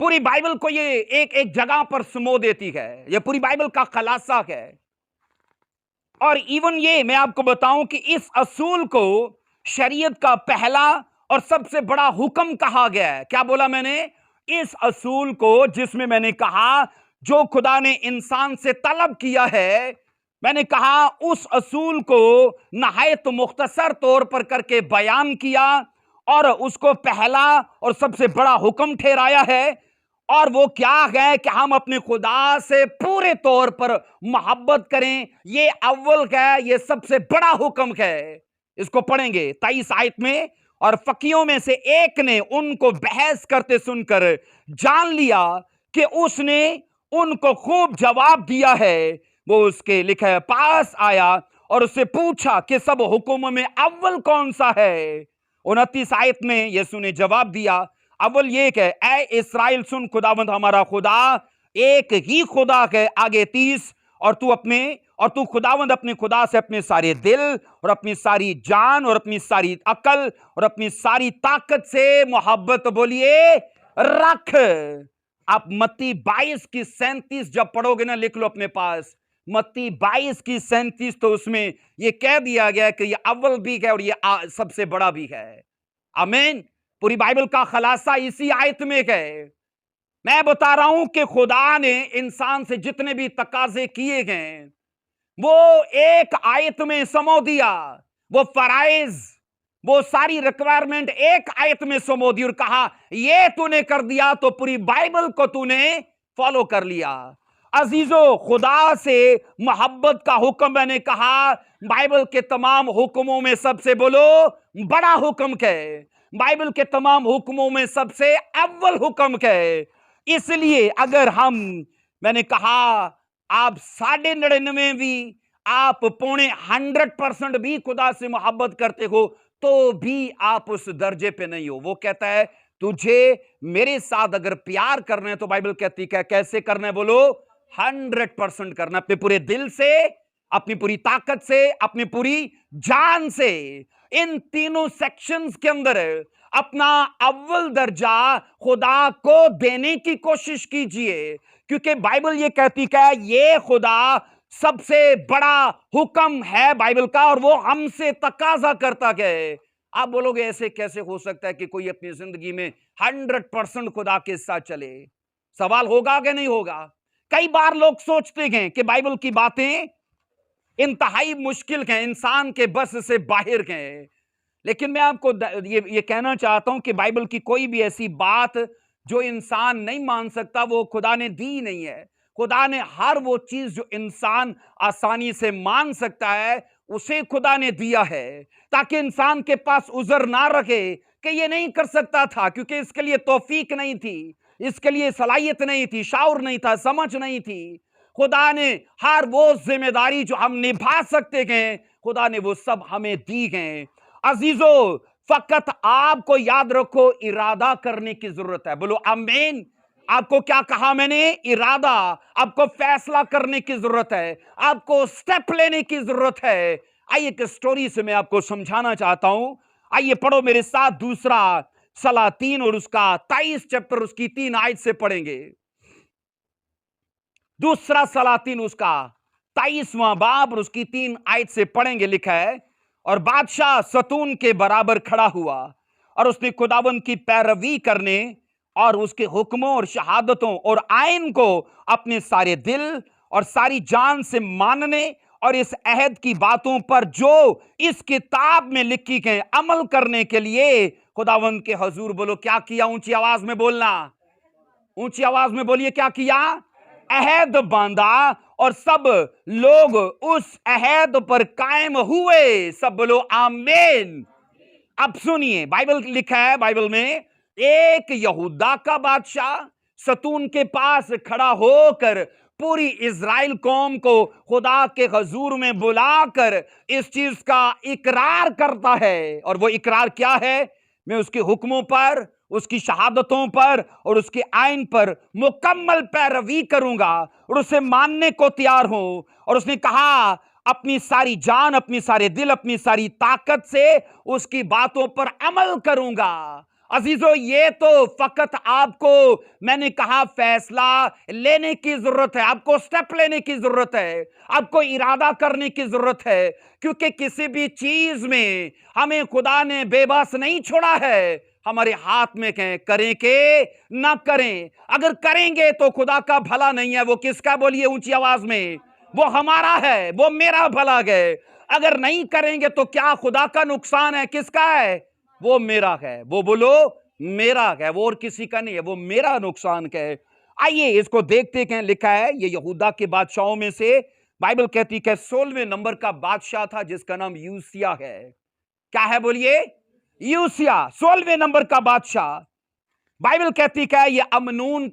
पूरी बाइबल को ये एक एक जगह पर समो देती है। ये पूरी बाइबल का खुलासा है। और इवन ये मैं आपको बताऊं कि इस असूल को शरीयत का पहला और सबसे बड़ा हुक्म कहा गया है। क्या बोला मैंने? इस असूल को, जिसमें मैंने कहा जो खुदा ने इंसान से तलब किया है, मैंने कहा उस असूल को नहायत मुख्तसर तौर पर करके बयान किया और उसको पहला और सबसे बड़ा हुक्म ठहराया है। और वो क्या है कि हम अपने खुदा से पूरे तौर पर मोहब्बत करें। ये अव्वल है, ये सबसे बड़ा हुक्म है। इसको पढ़ेंगे 23 आयत में। और फकीयों में से एक ने उनको बहस करते सुनकर जान लिया कि उसने उनको खूब जवाब दिया है। वो उसके लिखे पास आया और उससे पूछा कि सब हुक्मों में अव्वल कौन सा है? 29 आयत में यीशु ने जवाब दिया, अव्वल ये है, ऐ इस्राएल सुन, खुदावंद हमारा खुदा एक ही खुदा है। आगे 30, और तू खुदावंद अपने खुदा से अपने सारे दिल और अपनी सारी जान और अपनी सारी अकल और अपनी सारी ताकत से मोहब्बत, बोलिए, रख। आप मत्ती 22 की 37 जब पढ़ोगे ना, लिख लो अपने पास, मत्ती 22 की 37, तो उसमें यह कह दिया गया कि यह अव्वल भी है और यह सबसे बड़ा भी है। आमीन। पूरी बाइबल का खुलासा इसी आयत में है। मैं बता रहा हूं कि खुदा ने इंसान से जितने भी तकाजे किए गए, वो एक आयत में समो दिया। वो फराइज, वो सारी रिक्वायरमेंट एक आयत में समो दी और कहा ये तूने कर दिया तो पूरी बाइबल को तूने फॉलो कर लिया। अजीजों, खुदा से मोहब्बत का हुक्म मैंने कहा बाइबल के तमाम हुक्मों में सबसे, बोलो, बड़ा हुक्म है। बाइबल के तमाम हुक्मों में सबसे अव्वल हुक्म है। इसलिए अगर मैंने कहा आप 99.5 भी, आप 100% भी खुदा से मोहब्बत करते हो, तो भी आप उस दर्जे पे नहीं हो। वो कहता है तुझे मेरे साथ अगर प्यार करना है तो बाइबल कहती है कैसे करना है? बोलो, 100% करना, अपने पूरे दिल से, अपनी पूरी ताकत से, अपनी पूरी जान से। इन तीनों सेक्शंस के अंदर अपना अव्वल दर्जा खुदा को देने की कोशिश कीजिए, क्योंकि बाइबल ये कहती है ये खुदा सबसे बड़ा हुक्म है बाइबल का, और वो हमसे तकाजा करता है। आप बोलोगे ऐसे कैसे हो सकता है कि कोई अपनी जिंदगी में 100% खुदा के साथ चले? सवाल होगा कि नहीं होगा? कई बार लोग सोचते हैं कि बाइबल की बातें इंतहाई मुश्किल हैं, इंसान के बस से बाहर हैं, लेकिन मैं आपको ये कहना चाहता हूं कि बाइबल की कोई भी ऐसी बात जो इंसान नहीं मान सकता वो खुदा ने दी नहीं है। खुदा ने हर वो चीज जो इंसान आसानी से मान सकता है उसे खुदा ने दिया है, ताकि इंसान के पास उज़र ना रखे कि ये नहीं कर सकता था, क्योंकि इसके लिए तौफीक नहीं थी, इसके लिए सलाहियत नहीं थी, शाऊर नहीं था, समझ नहीं थी। खुदा ने हर वो जिम्मेदारी जो हम निभा सकते हैं, खुदा ने वो सब हमें दी है। अजीजो, फकत आपको याद रखो, इरादा करने की जरूरत है। बोलो आमीन। आपको क्या कहा मैंने? इरादा। आपको फैसला करने की जरूरत है, आपको स्टेप लेने की जरूरत है। आइए एक स्टोरी से मैं आपको समझाना चाहता हूं। आइए पढ़ो मेरे साथ दूसरा सलातीन और उसका 23 चैप्टर उसकी 3 आयत से पढ़ेंगे। दूसरा सलातीन उसका 23वां बाब और उसकी 3 आयत से पढ़ेंगे। लिखा है, और बादशाह सतून के बराबर खड़ा हुआ और उसने खुदावंद की पैरवी करने और उसके हुक्मों और शहादतों और आयन को अपने सारे दिल और सारी जान से मानने और इस अहद की बातों पर जो इस किताब में लिखी गई अमल करने के लिए खुदावंद के हजूर, बोलो क्या किया? ऊंची आवाज में बोलना, ऊंची आवाज में बोलिए, क्या किया? अहद बांधा, और सब लोग उस अहद पर कायम हुए। सब बोलो आमीन। अब सुनिए, बाइबल लिखा है, बाइबल में एक यहूदा का बादशाह सतून के पास खड़ा होकर पूरी इज़राइल कौम को खुदा के हजूर में बुलाकर इस चीज का इकरार करता है। और वो इकरार क्या है? मैं उसके हुक्मों पर, उसकी शहादतों पर और उसके आइन पर मुकम्मल पैरवी करूंगा और उसे मानने को तैयार हूं। और उसने कहा अपनी सारी जान, अपनी सारे दिल, अपनी सारी ताकत से उसकी बातों पर अमल करूंगा। अजीजों, ये तो फकत आपको, मैंने कहा, फैसला लेने की जरूरत है, आपको स्टेप लेने की जरूरत है, आपको इरादा करने की जरूरत है, क्योंकि किसी भी चीज में हमें खुदा ने बेबस नहीं छोड़ा है। हमारे हाथ में करें के ना करें। अगर करेंगे तो खुदा का भला नहीं है। वो किसका? बोलिए ऊंची आवाज में। वो हमारा है, वो मेरा भला है। अगर नहीं करेंगे तो क्या खुदा का नुकसान है? किसका है? वो मेरा है। वो बोलो मेरा है, वो और किसी का नहीं है, वो मेरा नुकसान है। आइए इसको देखते हैं। लिखा है, ये यहूदा के बादशाहों में से बाइबल कहती है 16वें नंबर का बादशाह था जिसका नाम यूसिया है। क्या है? बोलिए यूसिया, 16वें नंबर का बादशाह। बाइबल कहती है ये अमोन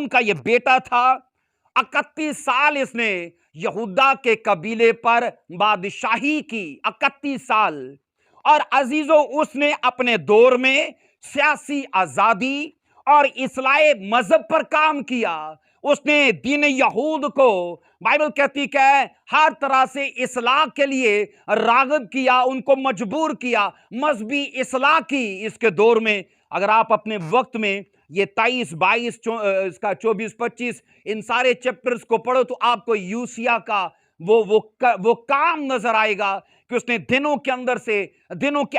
का ये बेटा था। 31 साल इसने यहूदा के कबीले पर बादशाही की, 31 साल। और अजीजों, उसने अपने दौर में सियासी आजादी और इस्लाह मजहब पर काम किया। उसने दीन यहूद को, बाइबल कहती है, हर तरह से इस्लाह के लिए राग़िब किया, उनको मजबूर किया, मजहबी इस्लाह की इसके दौर में। अगर आप अपने वक्त में ये 23, 22, इसका 24, 25 इन सारे चैप्टर्स को पढ़ो तो आपको यूसिया का वो काम नजर आएगा कि उसने दिनों के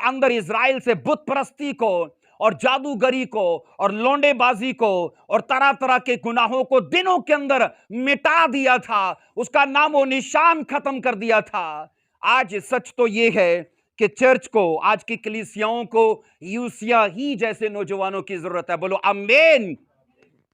अंदर इज़राइल से बुत परस्ती को और जादूगरी को और लौंडेबाजी को और तरह तरह के गुनाहों को दिनों के अंदर मिटा दिया था। उसका नामो निशान खत्म कर दिया था। आज सच तो यह है कि चर्च को, आज की कलीसियाओं को यूसिया ही जैसे नौजवानों की जरूरत है। बोलो आमीन।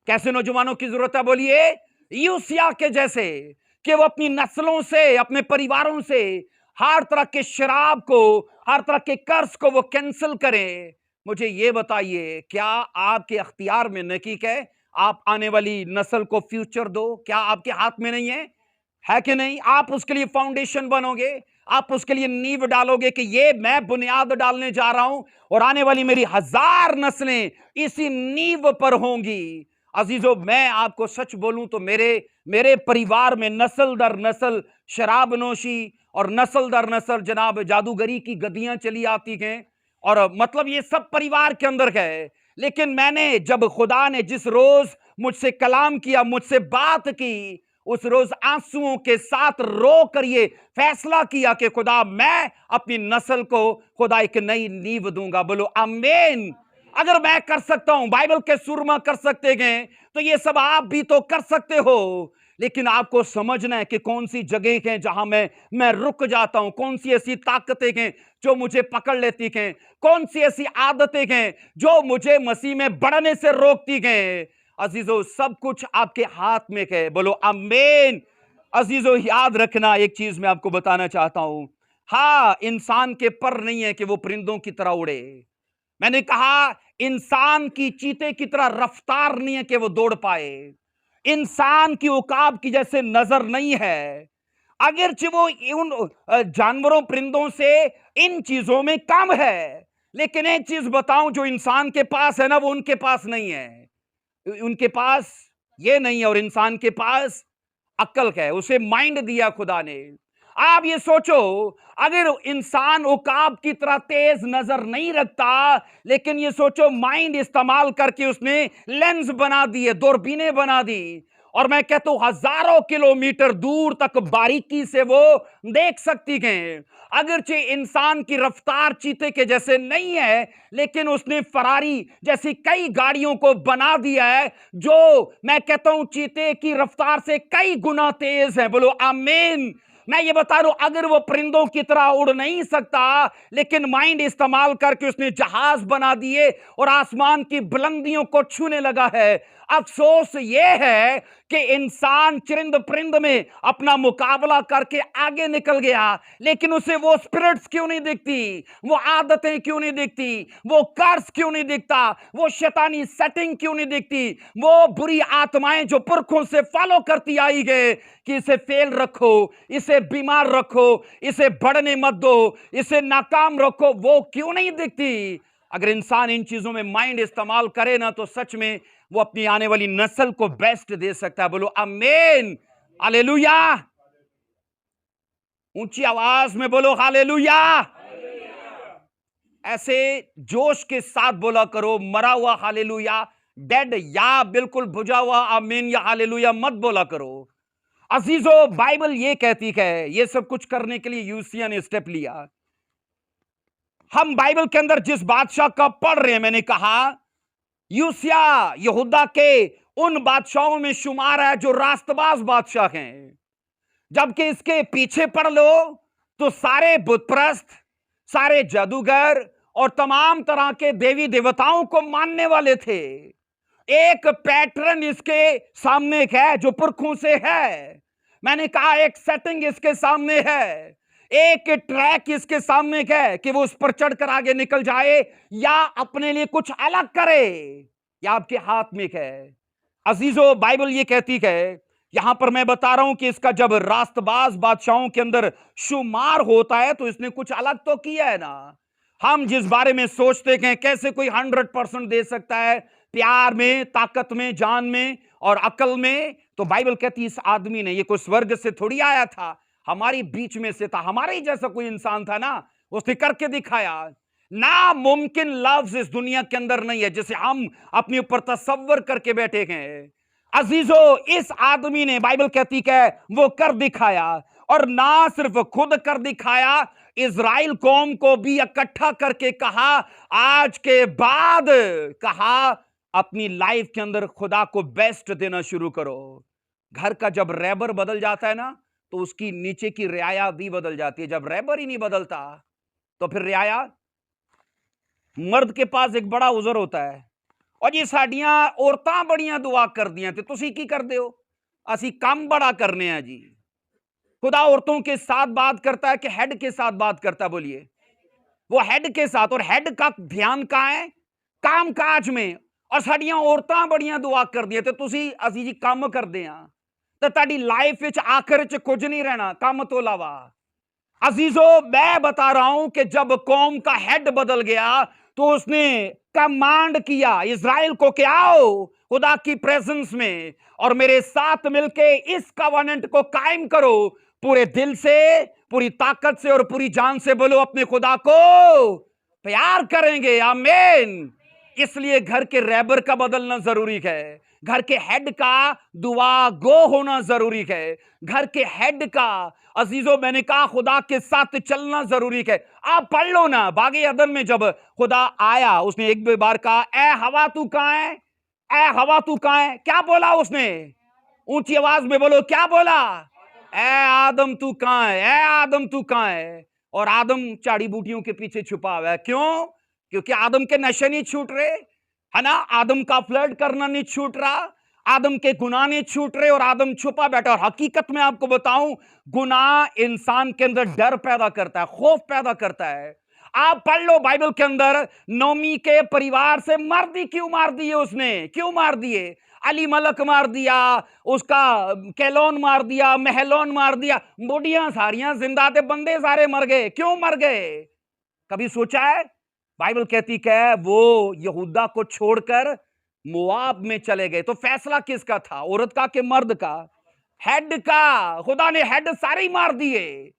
कैसे नौजवानों की जरूरत है? बोलिए यूसिया के जैसे, कि वो अपनी नस्लों से, अपने परिवारों से हर तरह के शराब को, हर तरह के कर्ज को वो कैंसिल करें। मुझे ये बताइए, क्या आपके अख्तियार में नहीं है आप आने वाली नस्ल को फ्यूचर दो? क्या आपके हाथ में नहीं है कि नहीं? आप उसके लिए फाउंडेशन बनोगे, आप उसके लिए नींव डालोगे कि ये मैं बुनियाद डालने जा रहा हूं और आने वाली मेरी 1000 नस्लें इसी नींव पर होंगी। अजीजों, मैं आपको सच बोलूं तो मेरे परिवार में नस्ल दर नस्ल शराब नोशी और नस्ल दर नस्ल जनाब जादूगरी की गद्दियां चली आती हैं। और मतलब ये सब परिवार के अंदर है। लेकिन मैंने जब खुदा ने जिस रोज मुझसे कलाम किया, मुझसे बात की, उस रोज आंसुओं के साथ रो कर ये फैसला किया कि खुदा मैं अपनी नस्ल को खुदा एक नई नींव दूंगा। बोलो आमीन। अगर मैं कर सकता हूं, बाइबल के सुरमा कर सकते हैं, तो ये सब आप भी तो कर सकते हो। लेकिन आपको समझना है कि कौन सी जगह है जहां मैं रुक जाता हूं, कौन सी ऐसी ताकतें हैं जो मुझे पकड़ लेती हैं, कौन सी ऐसी आदतें हैं जो मुझे मसीह में बढ़ने से रोकती हैं। अजीजों, सब कुछ आपके हाथ में है। बोलो आमीन। अजीजों, याद रखना, एक चीज मैं आपको बताना चाहता हूं। हाँ, इंसान के पर नहीं है कि वो परिंदों की तरह उड़े। मैंने कहा इंसान की चीते की तरह रफ्तार नहीं है कि वो दौड़ पाए। इंसान की उकाब की जैसे नजर नहीं है। अगरचे वो उन जानवरों परिंदों से इन चीजों में कम है, लेकिन एक चीज बताऊं, जो इंसान के पास है ना, वो उनके पास नहीं है। उनके पास ये नहीं है, और इंसान के पास अक्ल है, उसे माइंड दिया खुदा ने। आप ये सोचो, अगर इंसान उकाब की तरह तेज नजर नहीं रखता, लेकिन ये सोचो माइंड इस्तेमाल करके उसने लेंस बना दिए, दूरबीनें बना दी, और मैं कहता हूं हजारों किलोमीटर दूर तक बारीकी से वो देख सकती हैं। अगरचे इंसान की रफ्तार चीते के जैसे नहीं है, लेकिन उसने फरारी जैसी कई गाड़ियों को बना दिया है जो मैं कहता हूं चीते की रफ्तार से कई गुना तेज है। बोलो आमीन। मैं ये बता रहा हूं, अगर वो परिंदों की तरह उड़ नहीं सकता, लेकिन माइंड इस्तेमाल करके उसने जहाज बना दिए और आसमान की बुलंदियों को छूने लगा है। अफसोस ये है कि इंसान चिरिंद परिंद में अपना मुकाबला करके आगे निकल गया, लेकिन उसे वो स्पिरिट्स क्यों नहीं दिखती, वो आदतें क्यों नहीं दिखती, वो कर्स क्यों नहीं दिखता, वो शैतानी सेटिंग क्यों नहीं दिखती, वो बुरी आत्माएं जो पुरखों से फॉलो करती आई गए कि इसे फेल रखो, इसे बीमार रखो, इसे बढ़ने मत दो, इसे नाकाम रखो, वो क्यों नहीं दिखती। अगर इंसान इन चीजों में माइंड इस्तेमाल करे ना, तो सच में वो अपनी आने वाली नस्ल को बेस्ट दे सकता है। बोलो आमीन, हालेलुया। ऊंची आवाज में बोलो हालेलुया। ऐसे जोश के साथ बोला करो, मरा हुआ हालेलुया, डेड या बिल्कुल बुझा हुआ आमीन या हालेलुया मत बोला करो। अजीजों, बाइबल ये कहती है, ये सब कुछ करने के लिए यूसिया ने स्टेप लिया। हम बाइबल के अंदर जिस बादशाह का पढ़ रहे हैं, मैंने कहा यूसिया यहूदा के उन बादशाहों में शुमार है जो रास्तबाज बादशाह हैं। जबकि इसके पीछे पढ़ लो तो सारे बुतप्रस्त, सारे जादूगर और तमाम तरह के देवी देवताओं को मानने वाले थे। एक पैटर्न इसके सामने है जो पुरखों से है। मैंने कहा एक सेटिंग इसके सामने है, एक ट्रैक इसके सामने है कि वो उस पर चढ़कर आगे निकल जाए या अपने लिए कुछ अलग करे, या आपके हाथ में है। अजीजों, बाइबल ये कहती है, यहां पर मैं बता रहा हूं कि इसका जब रास्तबाज बादशाहों के अंदर शुमार होता है तो इसने कुछ अलग तो किया है ना। हम जिस बारे में सोचते हैं कैसे कोई 100% दे सकता है, प्यार में, ताकत में, जान में और अकल में, तो बाइबल कहती है इस आदमी ने, ये कोई स्वर्ग से थोड़ी आया था, हमारी बीच में से था, हमारे ही जैसा कोई इंसान था ना, उसने करके दिखाया। नामुमकिन लफ्ज इस दुनिया के अंदर नहीं है जिसे हम अपने ऊपर तसव्वुर करके बैठे हैं। अजीजों, इस आदमी ने, बाइबल कहती है, वो कर दिखाया, और ना सिर्फ खुद कर दिखाया, इज़राइल कौम को भी इकट्ठा करके कहा, आज के बाद कहा अपनी लाइफ के अंदर खुदा को बेस्ट देना शुरू करो। घर का जब रेबर बदल जाता है ना, तो उसकी नीचे की रियाया भी बदल जाती है। जब रेबर ही नहीं बदलता तो फिर रियाया, मर्द के पास एक बड़ा उजर होता है, और जी साडियां औरतां बड़ियां दुआ कर दियां ते तुसी की करदे हो, असी काम बड़ा करने हैं जी। खुदा औरतों के साथ बात करता है कि हेड के साथ बात करता है? बोलिए, वो हेड के साथ, और हेड का ध्यान कहां है? काम काज में। और साडियां औरतां बड़ियां दुआ कर दियां ते तुसी असी जी काम करदे हां, ते ताडी लाइफ विच आखिर च कुछ नहीं रहना काम तो इलावा। अजीजों, मैं बता रहा हूं कि जब कौम का हेड बदल गया तो उसने कमांड किया इज़राइल को कि आओ खुदा की प्रेजेंस में और मेरे साथ मिलके इस कवनेंट को कायम करो, पूरे दिल से, पूरी ताकत से और पूरी जान से। बोलो अपने खुदा को प्यार करेंगे। आमीन। इसलिए घर के रैबर का बदलना जरूरी है, घर के हेड का दुआ गो होना जरूरी है, घर के हेड का अजीजों मैंने कहा खुदा के साथ चलना जरूरी है। आप पढ़ लो ना, बागे अदन में जब खुदा आया उसने एक बार कहा, ए हवा तू कहां है, ए हवा तू कहां है। क्या बोला उसने? ऊंची आवाज में बोलो, क्या बोला? ए आदम तू कहां है, ए आदम तू कहां है। और आदम चाड़ी बूटियों के पीछे छुपा हुआ है। क्यों? क्योंकि आदम के नशे नहीं छूट रहे, है ना, आदम का फ्लर्ट करना नहीं छूट रहा, आदम के गुनाह नहीं छूट रहे और आदम छुपा बैठा। और हकीकत में आपको बताऊं, गुनाह इंसान के अंदर डर पैदा करता है, खौफ पैदा करता है। आप पढ़ लो बाइबल के अंदर, नोमी के परिवार से मर्दी क्यों मार दिए उसने, क्यों मार दिए? अली मलक मार दिया, उसका कैलोन मार दिया, महलोन मार दिया, बुढ़ियां सारियां जिंदा थे, बंदे सारे मर गए। क्यों मर गए? कभी सोचा है? बाइबल कहती है वो यहूदा को छोड़कर मोआब में चले गए। तो फैसला किसका था, औरत का कि मर्द का? हेड का। खुदा ने हेड सारे ही मार दिए।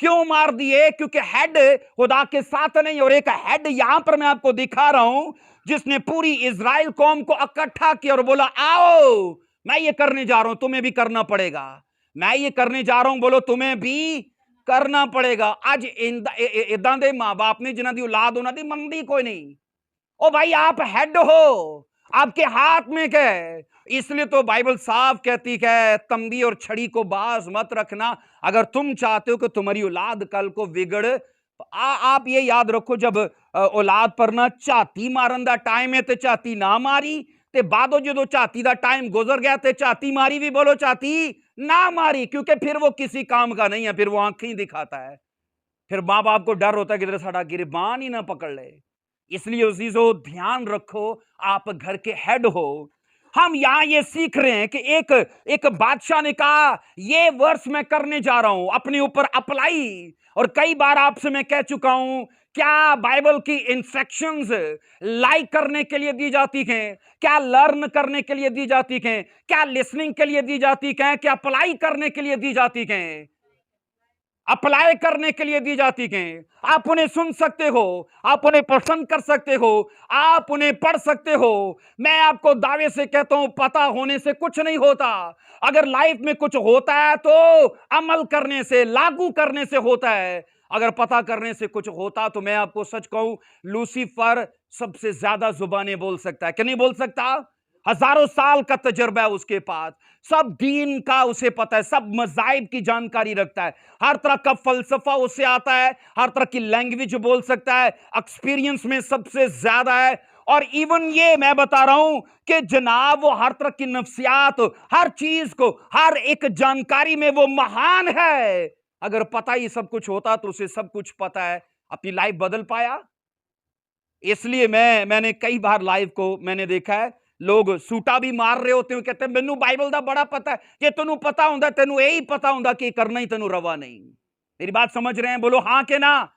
क्यों मार दिए? क्योंकि हेड खुदा के साथ नहीं। और एक हेड यहां पर मैं आपको दिखा रहा हूं जिसने पूरी इजराइल कौम को इकट्ठा किया और बोला आओ मैं ये करने जा रहा हूं, तुम्हें भी करना पड़ेगा। मैं ये करने जा रहा हूं, बोलो तुम्हें भी करना पड़ेगा। आज इदा दे मां बाप ने जिन्हों की औलाद उन्होंने मंदी कोई नहीं। ओ भाई आप हेड हो, आपके हाथ में क्या है? इसलिए तो बाइबल साफ कहती है तंबी और छड़ी को बाज मत रखना। अगर तुम चाहते हो कि तुम्हारी औलाद कल को बिगड़, आप ये याद रखो, जब औलाद पर ना झाती मारन दा टाइम है ते झाती ना मारी, ते बादो जो झाती दा टाइम गुजर गया ते झाती मारी भी, बोलो झाती ना मारी। क्योंकि फिर वो किसी काम का नहीं है, फिर वो आंखें ही दिखाता है। फिर मां बाप को डर होता है कि साडा गिरबान ही ना पकड़ ले। इसलिए चीजों ध्यान रखो, आप घर के हेड हो। हम यहां ये सीख रहे हैं कि एक एक बादशाह ने कहा ये वर्ष मैं करने जा रहा हूं, अपने ऊपर अप्लाई। और कई बार आपसे मैं कह चुका हूं, क्या बाइबल की इंस्ट्रक्शंस लाइक करने के लिए दी जाती हैं, क्या लर्न करने के लिए दी जाती हैं, क्या लिसनिंग के लिए दी जाती हैं, क्या अप्लाई करने के लिए दी जाती हैं? अप्लाई करने के लिए दी जाती हैं। आप उन्हें सुन सकते हो, आप उन्हें पसंद कर सकते हो, आप उन्हें पढ़ सकते हो। मैं आपको दावे से कहता हूं, पता होने से कुछ नहीं होता। अगर लाइफ में कुछ होता है तो अमल करने से, लागू करने से होता है। अगर पता करने से कुछ होता तो मैं आपको सच कहूं, लूसीफर सबसे ज्यादा जुबानें बोल सकता है कि नहीं बोल सकता? हजारों साल का तजर्बा है उसके पास, सब दीन का उसे पता है, सब मज़ाहिब की जानकारी रखता है, हर तरह का फलसफा उससे आता है, हर तरह की लैंग्वेज बोल सकता है, एक्सपीरियंस में सबसे ज्यादा है। और इवन ये मैं बता रहा हूं कि जनाब वो हर तरह की नफ्सियात, हर चीज को, हर एक जानकारी में वो महान है। अगर पता ही सब कुछ होता तो उसे सब कुछ पता है, अपनी लाइफ बदल पाया? इसलिए मैंने कई बार लाइव को मैंने देखा है, लोग सूटा भी मार रहे होते हैं, कहते हैं मैनू बाइबल दा बड़ा पता है। जे तेनू पता हुंदा, तेनू यही पता हुंदा कि करना ही तेनू रवा नहीं। मेरी बात समझ रहे हैं? बोलो हां के ना।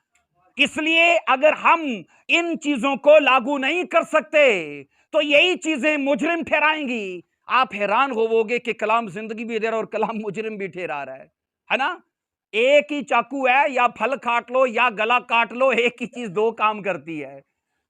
इसलिए अगर हम इन चीजों को लागू नहीं कर सकते तो यही चीजें मुजरिम ठहराएंगी। आप हैरान होवोगे कि कलाम जिंदगी भी दे रहा है और कलाम मुजरिम भी ठहरा रहा है ना? एक ही चाकू है, या फल काट लो या गला काट लो, एक ही चीज दो काम करती है।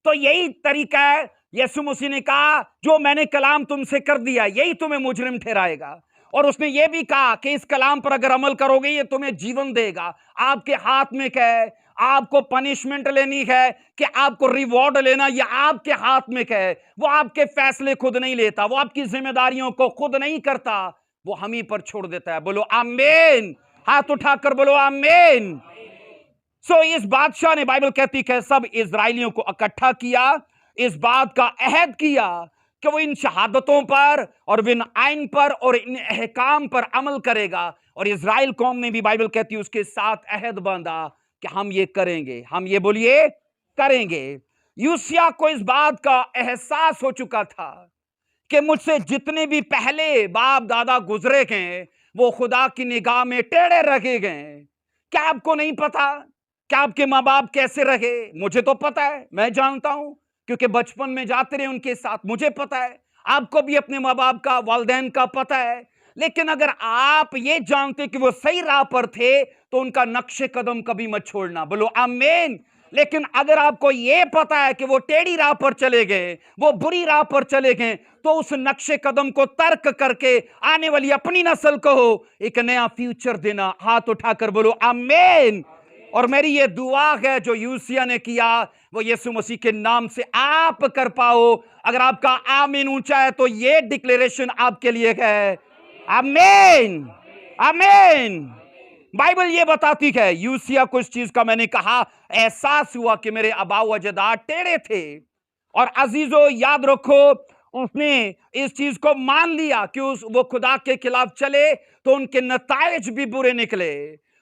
तो यही तरीका है। यीशु मसीह ने कहा जो मैंने कलाम तुमसे कर दिया यही तुम्हें मुजरिम ठहराएगा। और उसने यह भी कहा कि इस कलाम पर अगर अमल करोगे ये तुम्हें जीवन देगा। आपके हाथ में क्या है? आपको पनिशमेंट लेनी है कि आपको रिवॉर्ड लेना, या आपके हाथ में क्या है? वो आपके फैसले खुद नहीं लेता, वो आपकी जिम्मेदारियों को खुद नहीं करता, वो हम ही पर छोड़ देता है। बोलो आमीन। हाथ उठाकर बोलो आमीन। इस बादशाह ने, बाइबल कहती है, सब इजरायलियों को इकट्ठा किया, इस बात का अहद किया कि वो इन शहादतों पर और इन आइन पर और इन अहकाम पर अमल करेगा। और इजराइल कौम ने भी, बाइबल कहती है, उसके साथ अहद बांधा कि हम ये करेंगे, हम ये बोलिए करेंगे। यूसिया को इस बात का एहसास हो चुका था कि मुझसे जितने भी पहले बाप दादा गुजरे गए वो खुदा की निगाह में टेढ़े रखे गए। क्या आपको नहीं पता क्या आपके माँ बाप कैसे रहे? मुझे तो पता है, मैं जानता हूं, क्योंकि बचपन में जाते रहे उनके साथ, मुझे पता है। आपको भी अपने माँ बाप का, वालिदैन का पता है। लेकिन अगर आप ये जानते कि वो सही राह पर थे तो उनका नक्शे कदम कभी मत छोड़ना। बोलो आमीन। लेकिन अगर आपको यह पता है कि वो टेढ़ी राह पर चले गए, वो बुरी राह पर चले गए, तो उस नक्शे कदम को तर्क करके आने वाली अपनी नस्ल को एक नया फ्यूचर देना। हाथ उठाकर बोलो आमीन। और मेरी ये दुआ है जो यूसिया ने किया, वो यीशु मसीह के नाम से आप कर पाओ। अगर आपका आमीन ऊंचा है तो ये डिक्लेरेशन आपके लिए है। आमीन, आमीन। बाइबल ये बताती है, यूसिया को इस चीज का मैंने कहा एहसास हुआ कि मेरे आबा व अजदाद टेढ़े थे। और अजीजों याद रखो, उसने इस चीज को मान लिया कि वो खुदा के खिलाफ चले तो उनके नतायज भी बुरे निकले।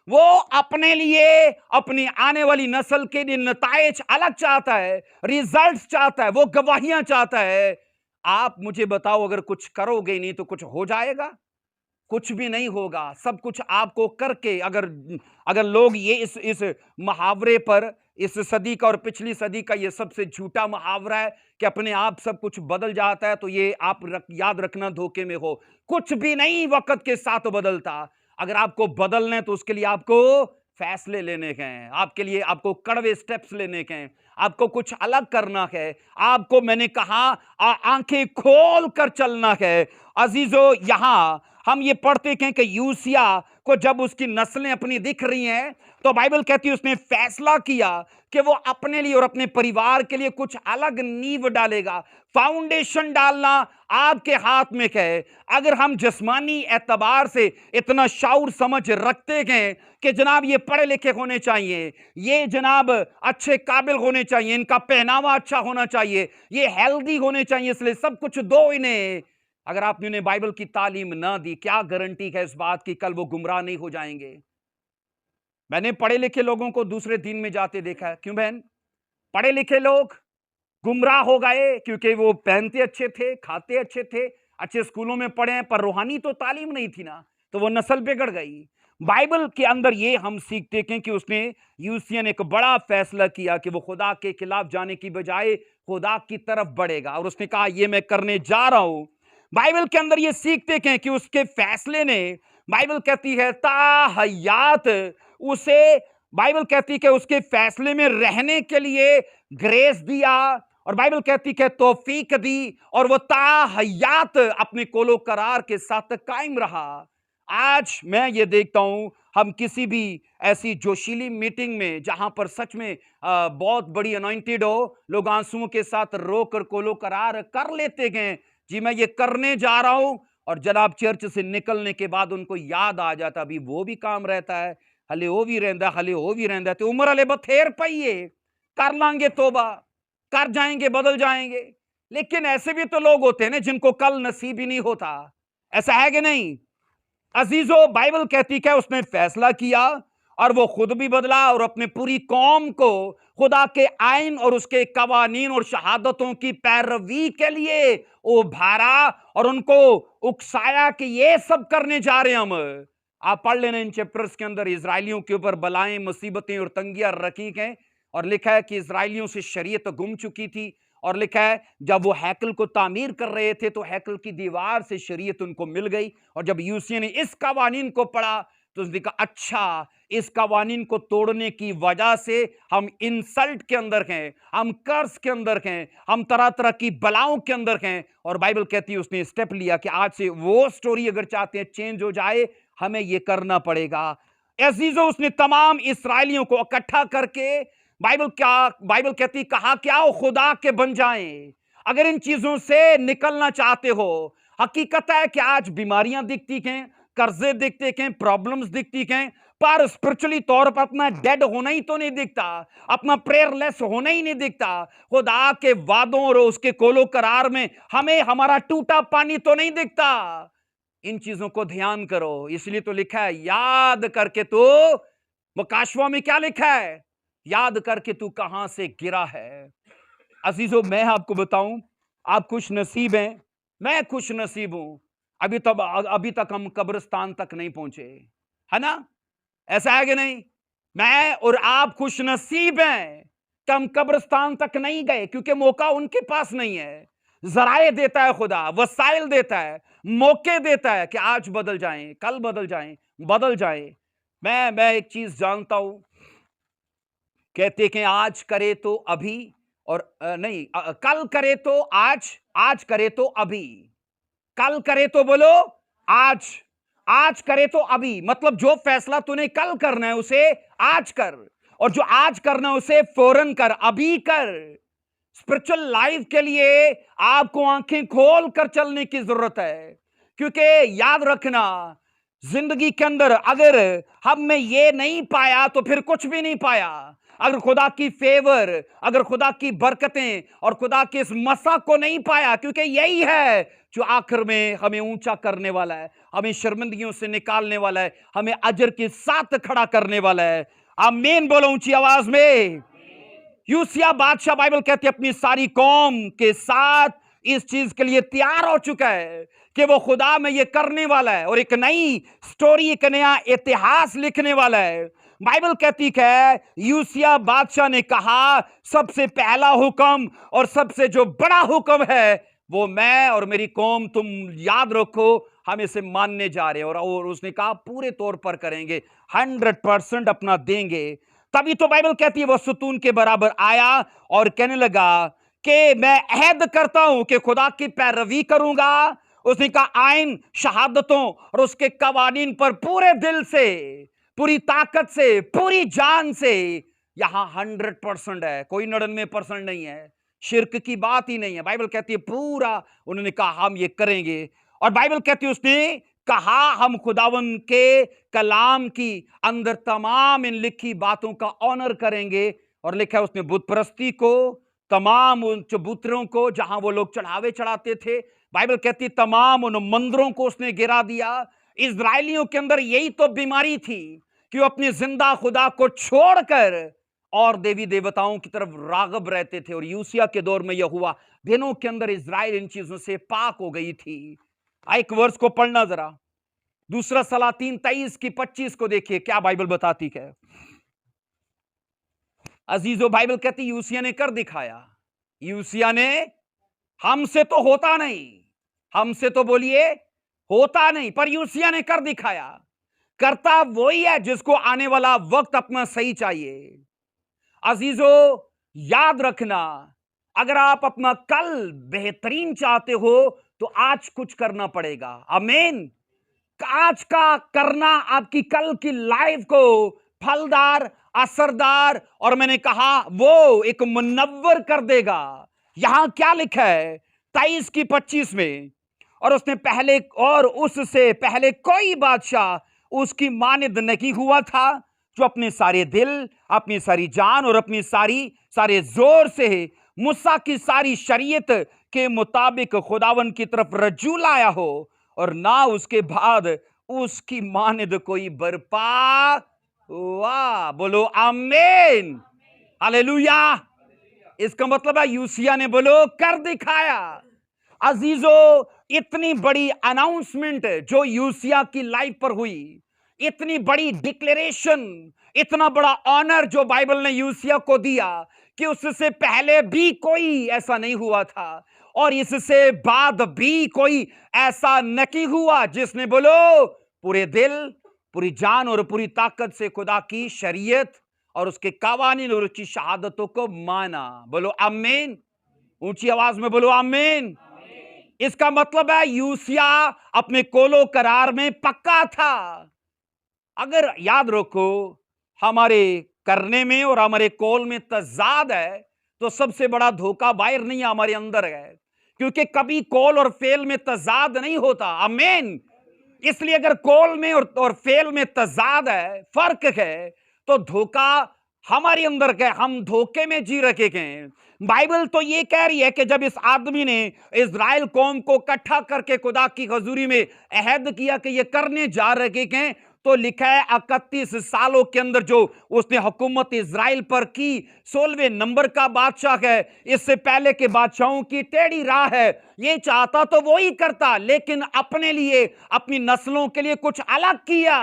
वो अपने लिए, अपनी आने वाली नस्ल के लिए नतायज अलग चाहता है, रिजल्ट्स चाहता है, वो गवाहियां चाहता है। आप मुझे बताओ, अगर कुछ करोगे नहीं तो कुछ हो जाएगा? कुछ भी नहीं होगा। सब कुछ आपको करके, अगर अगर लोग ये इस मुहावरे पर, इस सदी का और पिछली सदी का ये सबसे झूठा मुहावरा है कि अपने आप सब कुछ बदल जाता है, तो ये आप याद रखना, धोखे में हो। कुछ भी नहीं वक्त के साथ बदलता। अगर आपको बदलना है तो उसके लिए आपको फैसले लेने के हैं, आपके लिए आपको कड़वे स्टेप्स लेने के हैं, आपको कुछ अलग करना है। आपको मैंने कहा आंखें खोल कर चलना है। अजीजों, यहां हम ये पढ़ते हैं कि यूसिया को जब उसकी नस्लें अपनी दिख रही हैं, तो बाइबल कहती है उसने फैसला किया कि वो अपने लिए और अपने परिवार के लिए कुछ अलग नींव डालेगा। फाउंडेशन डालना आपके हाथ में है। अगर हम जिस्मानी एतबार से इतना शाऊर समझ रखते हैं कि जनाब ये पढ़े लिखे होने चाहिए, ये जनाब अच्छे काबिल होने चाहिए, इनका पहनावा अच्छा होना चाहिए, ये हेल्दी होने चाहिए, इसलिए सब कुछ दो इन्हें। अगर आपने उन्हें बाइबल की तालीम ना दी, क्या गारंटी है इस बात की कल वो गुमराह नहीं हो जाएंगे? मैंने पढ़े लिखे लोगों को दूसरे दिन में जाते देखा है। क्यों बहन? पढ़े लिखे लोग गुमराह हो गए क्योंकि वो पहनते अच्छे थे, खाते अच्छे थे, अच्छे स्कूलों में पढ़े हैं, पर रूहानी तो तालीम नहीं थी ना, तो वो नस्ल बिगड़ गई। बाइबल के अंदर ये हम सीखते हैं कि उसने, यूसिया ने एक बड़ा फैसला किया कि वो खुदा के खिलाफ जाने की बजाय खुदा की तरफ बढ़ेगा, और उसने कहा ये मैं करने जा रहा हूं। बाइबल के अंदर ये सीखते हैं कि उसके फैसले ने, बाइबल कहती है ताहयात, उसे बाइबल कहती है कि उसके फैसले में रहने के लिए ग्रेस दिया, और बाइबल कहती है तौफीक दी, और वो ताहयात अपने कोलो करार के साथ कायम रहा। आज मैं ये देखता हूं, हम किसी भी ऐसी जोशीली मीटिंग में जहां पर सच में बहुत बड़ी अनॉइंटेड हो, लोग आंसुओं के साथ रोकर कोलो करार कर लेते हैं, जी मैं ये करने जा रहा हूं, और जनाब चर्च से निकलने के बाद उनको याद आ जाता अभी वो भी काम रहता है, हले वो भी रहता, हले वो भी रहता, तो उम्र हले बथेर पई है, कर लांगे तोबा, कर जाएंगे, बदल जाएंगे। लेकिन ऐसे भी तो लोग होते हैं ना जिनको कल नसीब ही नहीं होता। ऐसा है कि नहीं? अजीजों, बाइबल कहती है उसने फैसला किया और वो खुद भी बदला और अपने पूरी कौम को खुदा के आइन और उसके कवानीन और शहादतों की पैरवी के लिए उभारा और उनको उकसाया कि ये सब करने जा रहे हैं हम। आप पढ़ लेना इन चैप्टर्स के अंदर, इजरायलियों के ऊपर बलाएं, मुसीबतें और तंगियां रखी गए, और लिखा है कि इजरायलियों से शरीयत गुम चुकी थी, और लिखा है जब वो हैकल को तामीर कर रहे थे तो हैकल की दीवार से शरीयत उनको मिल गई, और जब यूसिया ने इस कवानीन को पढ़ा तो उसने कहा अच्छा, इस कवानीन को तोड़ने की वजह से हम इंसल्ट के अंदर हैं, हम कर्ज के अंदर हैं, हम तरह तरह की बलाओं के अंदर हैं। और बाइबल कहती है उसने स्टेप लिया कि आज से वो स्टोरी अगर चाहते हैं चेंज हो जाए, हमें ये करना पड़ेगा। अजीजों, उसने तमाम इस्राएलियों को इकट्ठा करके, बाइबल कहती कहा क्या वो खुदा के बन जाएं। अगर इन चीजों से निकलना चाहते हो, हकीकत है कि आज बीमारियां दिखती हैं, कर्जे दिखते हैं, प्रॉब्लम्स दिखती हैं, पर स्पिरिचुअली तौर पर अपना डेड होना ही तो नहीं दिखता, अपना प्रेयरलेस होना ही नहीं दिखता। खुदा के वादों और उसके कोलो करार में हमें हमारा टूटा पानी तो नहीं दिखता। इन चीजों को ध्यान करो। इसलिए तो लिखा है याद करके तू, मुकाशवा में क्या लिखा है? याद करके तू कहां से गिरा है। अजीजों, मैं आपको बताऊं, आप खुश नसीब हैं, मैं खुश नसीब हूं। अभी तक हम कब्रिस्तान तक नहीं पहुंचे, है ना? ऐसा है कि नहीं? मैं और आप खुश नसीब हैं कि हम कब्रिस्तान तक नहीं गए, क्योंकि मौका उनके पास नहीं है। जराए देता है खुदा, वसाइल देता है, मौके देता है कि आज बदल जाएं, कल बदल जाएं, बदल जाएं। मैं एक चीज जानता हूं कहते कि आज करे तो अभी, और नहीं, कल करे तो आज, आज करे तो अभी। कल करे तो बोलो आज, आज करे तो अभी। मतलब जो फैसला तूने कल करना है उसे आज कर, और जो आज करना है उसे फौरन कर, अभी कर। स्पिरिचुअल लाइफ के लिए आपको आंखें खोल कर चलने की जरूरत है, क्योंकि याद रखना, जिंदगी के अंदर अगर हमने ये नहीं पाया तो फिर कुछ भी नहीं पाया। अगर खुदा की फेवर, अगर खुदा की बरकतें और खुदा के इस मसा को नहीं पाया, क्योंकि यही है जो आखिर में हमें ऊंचा करने वाला है, हमें शर्मिंदगियों से निकालने वाला है, हमें अजर के साथ खड़ा करने वाला है। आमीन बोलो ऊंची आवाज में। यूसिया बादशाह, बाइबल कहती है, अपनी सारी कौम के साथ इस चीज के लिए तैयार हो चुका है कि वो खुदा में ये करने वाला है, और एक नई स्टोरी, एक नया इतिहास लिखने वाला है। बाइबल कहती है यूसिया बादशाह ने कहा, सबसे पहला हुक्म और सबसे जो बड़ा हुक्म है वो मैं और मेरी कौम, तुम याद रखो, हम इसे मानने जा रहे हैं। और उसने कहा पूरे तौर पर करेंगे, 100% अपना देंगे। तभी तो बाइबल कहती है वो सुतून के बराबर आया और कहने लगा कि मैं अहद करता हूं कि खुदा की पैरवी करूंगा। उसने कहा आइन, शहादतों और उसके कवानीन पर पूरे दिल से, पूरी ताकत से, पूरी जान से। यहां 100% है, कोई 99% नहीं है, शिरक की बात ही नहीं है। बाइबल कहती है पूरा उन्होंने कहा हम ये करेंगे। और बाइबल कहती है उसने कहा हम खुदावन के कलाम की अंदर तमाम इन लिखी बातों का ऑनर करेंगे। और लिखा है उसने बुत परस्ती को, तमाम उन चबूतरों को जहां वो लोग चढ़ावे चढ़ाते थे, बाइबल कहती तमाम उन मंदिरों को उसने गिरा दिया। इजरायलियों के अंदर यही तो बीमारी थी कि वो अपने जिंदा खुदा को छोड़कर और देवी देवताओं की तरफ रागब रहते थे। और यूसिया के दौर में यह हुआ, दिनों के अंदर इजराइल इन चीजों से पाक हो गई थी। एक वर्ष को पढ़ना जरा, दूसरा सलातीन 23 की 25 को देखिए क्या बाइबल बताती है। अजीजो, बाइबल कहती यूसिया ने कर दिखाया। यूसिया ने, हमसे तो होता नहीं, हमसे तो बोलिए होता नहीं, पर यूसिया ने कर दिखाया। करता वही है जिसको आने वाला वक्त अपना सही चाहिए। अजीजो, याद रखना, अगर आप अपना कल बेहतरीन चाहते हो तो आज कुछ करना पड़ेगा। आमीन। आज का करना आपकी कल की लाइफ को फलदार, असरदार और मैंने कहा वो एक मुनव्वर कर देगा। यहां क्या लिखा है 23 की 25 में, और उसने पहले और उससे पहले कोई बादशाह उसकी मानिद नहीं हुआ था, जो अपने सारे दिल, अपनी सारी जान और अपनी सारे जोर से मूसा की सारी शरीयत के मुताबिक खुदावन की तरफ रज्जू लाया हो, और ना उसके बाद उसकी मानिद कोई बरपा। वाह, बोलो आमीन, हालेलुया। इसका मतलब है यूसिया ने बोलो कर दिखाया। अजीजो, इतनी बड़ी अनाउंसमेंट जो यूसिया की लाइफ पर हुई, इतनी बड़ी डिक्लेरेशन, इतना बड़ा ऑनर जो बाइबल ने यूसिया को दिया कि उससे पहले भी कोई ऐसा नहीं हुआ था और इससे बाद भी कोई ऐसा नहीं हुआ जिसने बोलो पूरे दिल, पूरी जान और पूरी ताकत से खुदा की शरीयत और उसके कवानीन और उसकी शहादतों को माना। बोलो आमीन, ऊंची आवाज में बोलो आमीन। इसका मतलब है यूसिया अपने कोलो करार में पक्का था। अगर याद रखो, हमारे करने में और हमारे कॉल में तजाद है तो सबसे बड़ा धोखा बाहर नहीं है, हमारे अंदर है, क्योंकि कभी कॉल और फेल में तजाद नहीं होता। आमीन। इसलिए अगर कॉल में और फेल में तजाद है, फर्क है, तो धोखा हमारे अंदर का, हम धोखे में जी रखे हैं। बाइबल तो ये कह रही है कि जब इस आदमी ने इज़राइल कौम को इकट्ठा करके खुदा की हजूरी में अहद किया कि ये करने जा रहे हैं, तो लिखा है 31 सालों के अंदर जो उसने हुकूमत इज़राइल पर की, 16वें नंबर का बादशाह है। इससे पहले के बादशाहों की टेढ़ी राह है, ये चाहता तो वो ही करता, लेकिन अपने लिए, अपनी नस्लों के लिए कुछ अलग किया,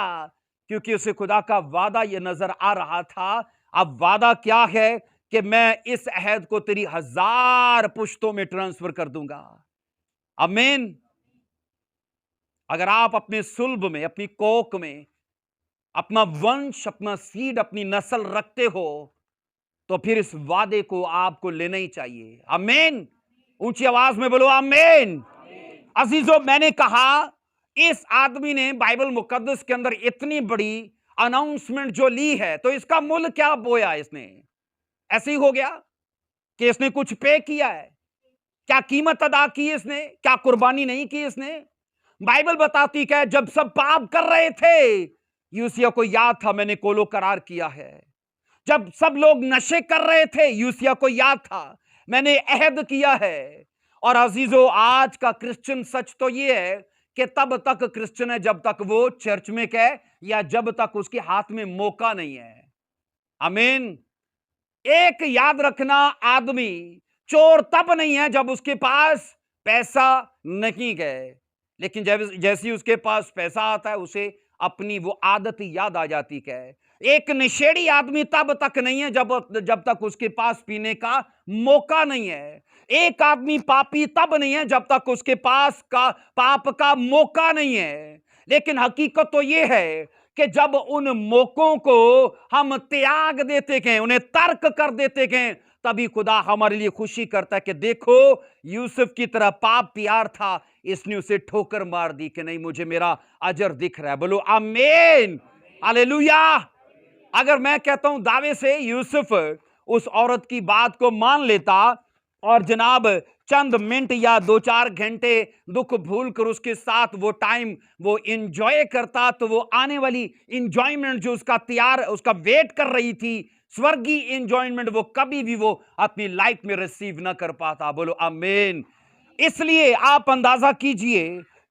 क्योंकि उसे खुदा का वादा यह नजर आ रहा था। अब वादा क्या है कि मैं इस अहद को तेरी 1000 पुश्तों में ट्रांसफर कर दूंगा। आमीन। अगर आप अपने सुल्ब में, अपनी कोक में अपना वंश, अपना सीड, अपनी नस्ल रखते हो, तो फिर इस वादे को आपको लेना ही चाहिए। आमीन। ऊंची आवाज में बोलो आमीन। अजीजों, मैंने कहा इस आदमी ने बाइबल मुकद्दस के अंदर इतनी बड़ी अनाउंसमेंट जो ली है, तो इसका मूल क्या बोया इसने? ऐसे ही हो गया कि इसने कुछ पे किया है? क्या कीमत अदा की इसने? क्या कुर्बानी नहीं की इसने? बाइबल बताती है जब सब पाप कर रहे थे, यूसिया को याद था मैंने कोलो करार किया है। जब सब लोग नशे कर रहे थे, यूसिया को याद था मैंने अहद किया है। और अजीजों, आज का क्रिश्चियन सच तो यह है कि तब तक क्रिश्चियन है जब तक वो चर्च में है या जब तक उसके हाथ में मौका नहीं है। आमीन। एक याद रखना, आदमी चोर तब नहीं है जब उसके पास पैसा नहीं है, लेकिन जब जैसे ही उसके पास पैसा आता है उसे अपनी वो आदत याद आ जाती है। एक नशेड़ी आदमी तब तक नहीं है जब तक उसके पास पीने का मौका नहीं है। एक आदमी पापी तब नहीं है जब तक उसके पास का पाप का मौका नहीं है। लेकिन हकीकत तो ये है कि जब उन मौकों को हम त्याग देते गए, उन्हें तर्क कर देते गए, तभी खुदा हमारे लिए खुशी करता है कि देखो, यूसुफ की तरह पाप प्यार था, इसने उसे ठोकर मार दी कि नहीं, मुझे मेरा अजर दिख रहा है। बोलो आमीन, हालेलुया। अगर मैं कहता हूं दावे से यूसुफ उस औरत की बात को मान लेता और जनाब चंद मिनट या 2-4 घंटे दुख भूल कर उसके साथ वो टाइम वो एंजॉय करता, तो वो आने वाली एंजॉयमेंट जो उसका वेट कर रही थी, स्वर्गीय एंजॉयमेंट, वो कभी भी वो अपनी लाइफ में रिसीव ना कर पाता। बोलो आमीन। इसलिए आप अंदाजा कीजिए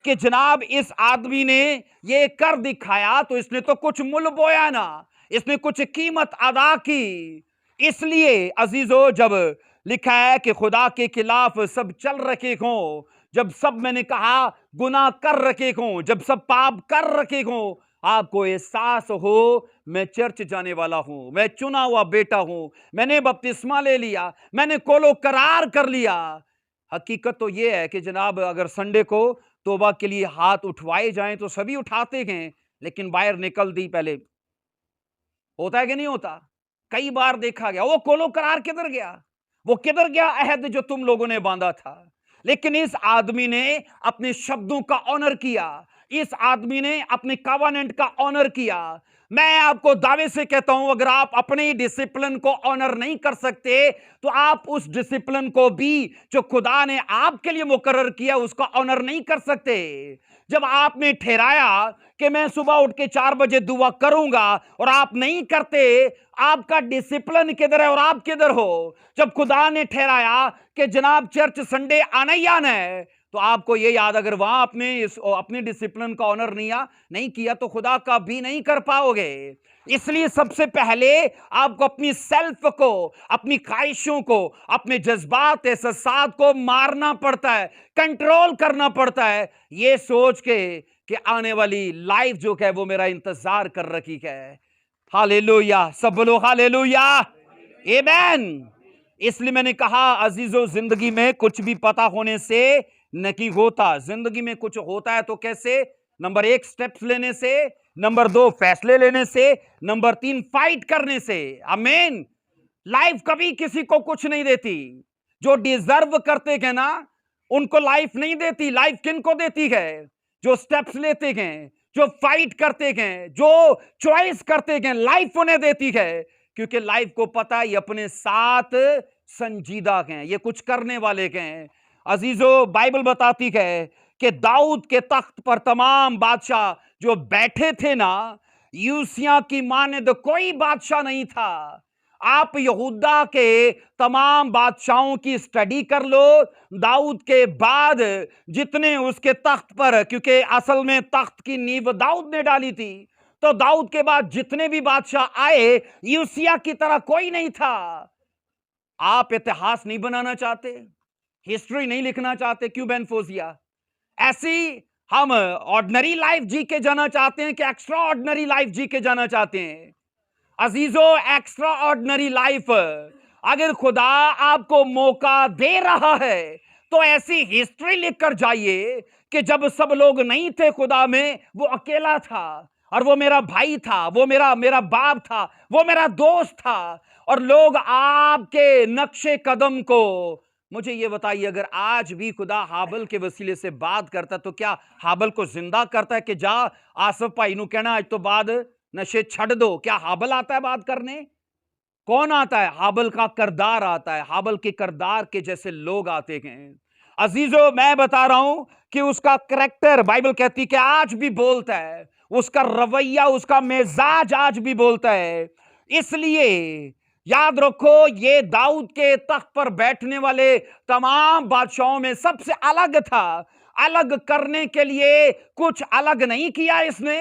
कि जनाब इस आदमी ने ये कर दिखाया, तो इसने तो कुछ मूल बोया ना, इसने कुछ कीमत अदा की। इसलिए अजीजों, जब लिखा है कि खुदा के खिलाफ सब चल रखे हों, जब सब, मैंने कहा, गुनाह कर रखे हों, जब सब पाप कर रखे हों, आपको एहसास हो मैं चर्च जाने वाला हूं, मैं चुना हुआ बेटा हूं, मैंने बपतिस्मा ले लिया, मैंने कोलो करार कर लिया। हकीकत तो यह है कि जनाब अगर संडे को तौबा के लिए हाथ उठवाए जाएं तो सभी उठाते हैं, लेकिन बाहर निकल दी पहले। होता है कि नहीं होता? कई बार देखा गया। वो कोलो करार किधर गया? वो किधर गया अहद जो तुम लोगों ने बांधा था? लेकिन इस आदमी ने अपने शब्दों का ऑनर किया, इस आदमी ने अपने कॉवेनेंट का ऑनर किया। मैं आपको दावे से कहता हूं, अगर आप अपने डिसिप्लिन को ऑनर नहीं कर सकते, तो आप उस डिसिप्लिन को भी जो खुदा ने आपके लिए मुकर्रर किया उसका ऑनर नहीं कर सकते। जब आपने ठहराया कि मैं सुबह उठ के 4 बजे दुआ करूंगा और आप नहीं करते, आपका डिसिप्लिन किधर है और आप किधर हो? जब खुदा ने ठहराया कि जनाब चर्च संडे आना ही आना है, तो आपको ये याद, अगर वहां अपने डिसिप्लिन का ऑनर नहीं किया तो खुदा का भी नहीं कर पाओगे। इसलिए सबसे पहले आपको अपनी सेल्फ को, अपनी ख्वाहिशों को, अपने जज्बात एहसासात को मारना पड़ता है, कंट्रोल करना पड़ता है, ये सोच के कि आने वाली लाइफ जो है वो मेरा इंतजार कर रखी है। हालेलुया, सब बोलो हालेलुया, आमीन। इसलिए मैंने कहा अजीजों, जिंदगी में कुछ भी पता होने से नहीं होता। जिंदगी में कुछ होता है तो कैसे? नंबर 1 स्टेप्स लेने से, नंबर 2 फैसले लेने से, नंबर 3 फाइट करने से। आमीन। लाइफ कभी किसी को कुछ नहीं देती। जो डिजर्व करते हैं ना, उनको लाइफ नहीं देती। लाइफ किनको देती है? जो स्टेप्स लेते हैं, जो फाइट करते हैं, जो चॉइस करते हैं, लाइफ उन्हें देती है। क्योंकि लाइफ को पता है ये अपने साथ संजीदा हैं, ये कुछ करने वाले हैं। अजीजों, बाइबल बताती है कि दाऊद के तख्त पर तमाम बादशाह जो बैठे थे ना, यूसिया की मानद कोई बादशाह नहीं था। आप यहूदा के तमाम बादशाहों की स्टडी कर लो, दाऊद के बाद जितने उसके तख्त पर, क्योंकि असल में तख्त की नींव दाऊद ने डाली थी, तो दाऊद के बाद जितने भी बादशाह आए, यूसिया की तरह कोई नहीं था। आप इतिहास नहीं बनाना चाहते, हिस्ट्री नहीं लिखना चाहते, क्यों बेनफोजिया? ऐसी हम ऑर्डिनरी लाइफ जी के जाना चाहते हैं कि एक्स्ट्रा ऑर्डिनरी लाइफ जी के जाना चाहते हैं? अजीजों, एक्स्ट्रा ऑर्डिनरी लाइफ अगर खुदा आपको मौका दे रहा है तो ऐसी हिस्ट्री लिखकर जाइए कि जब सब लोग नहीं थे खुदा में, वो अकेला था और वो मेरा भाई था, वो मेरा बाप था, वो मेरा दोस्त था, और लोग आपके नक्शे कदम को, मुझे ये बताइए, अगर आज भी खुदा हाबल के वसीले से बात करता तो क्या हाबल को जिंदा करता है कि जा आसफ भाई नु कहना आज तो बाद नशे छड़ दो? क्या हाबल आता है बात करने? कौन आता है? हाबल का करदार आता है। हाबल के करदार के जैसे लोग आते हैं। अजीजों, मैं बता रहा हूं कि उसका करैक्टर, बाइबल कहती कि आज भी बोलता है, उसका रवैया, उसका मिजाज आज भी बोलता है। इसलिए याद रखो, ये दाऊद के तख्त पर बैठने वाले तमाम बादशाहों में सबसे अलग था। अलग करने के लिए कुछ अलग नहीं किया इसने,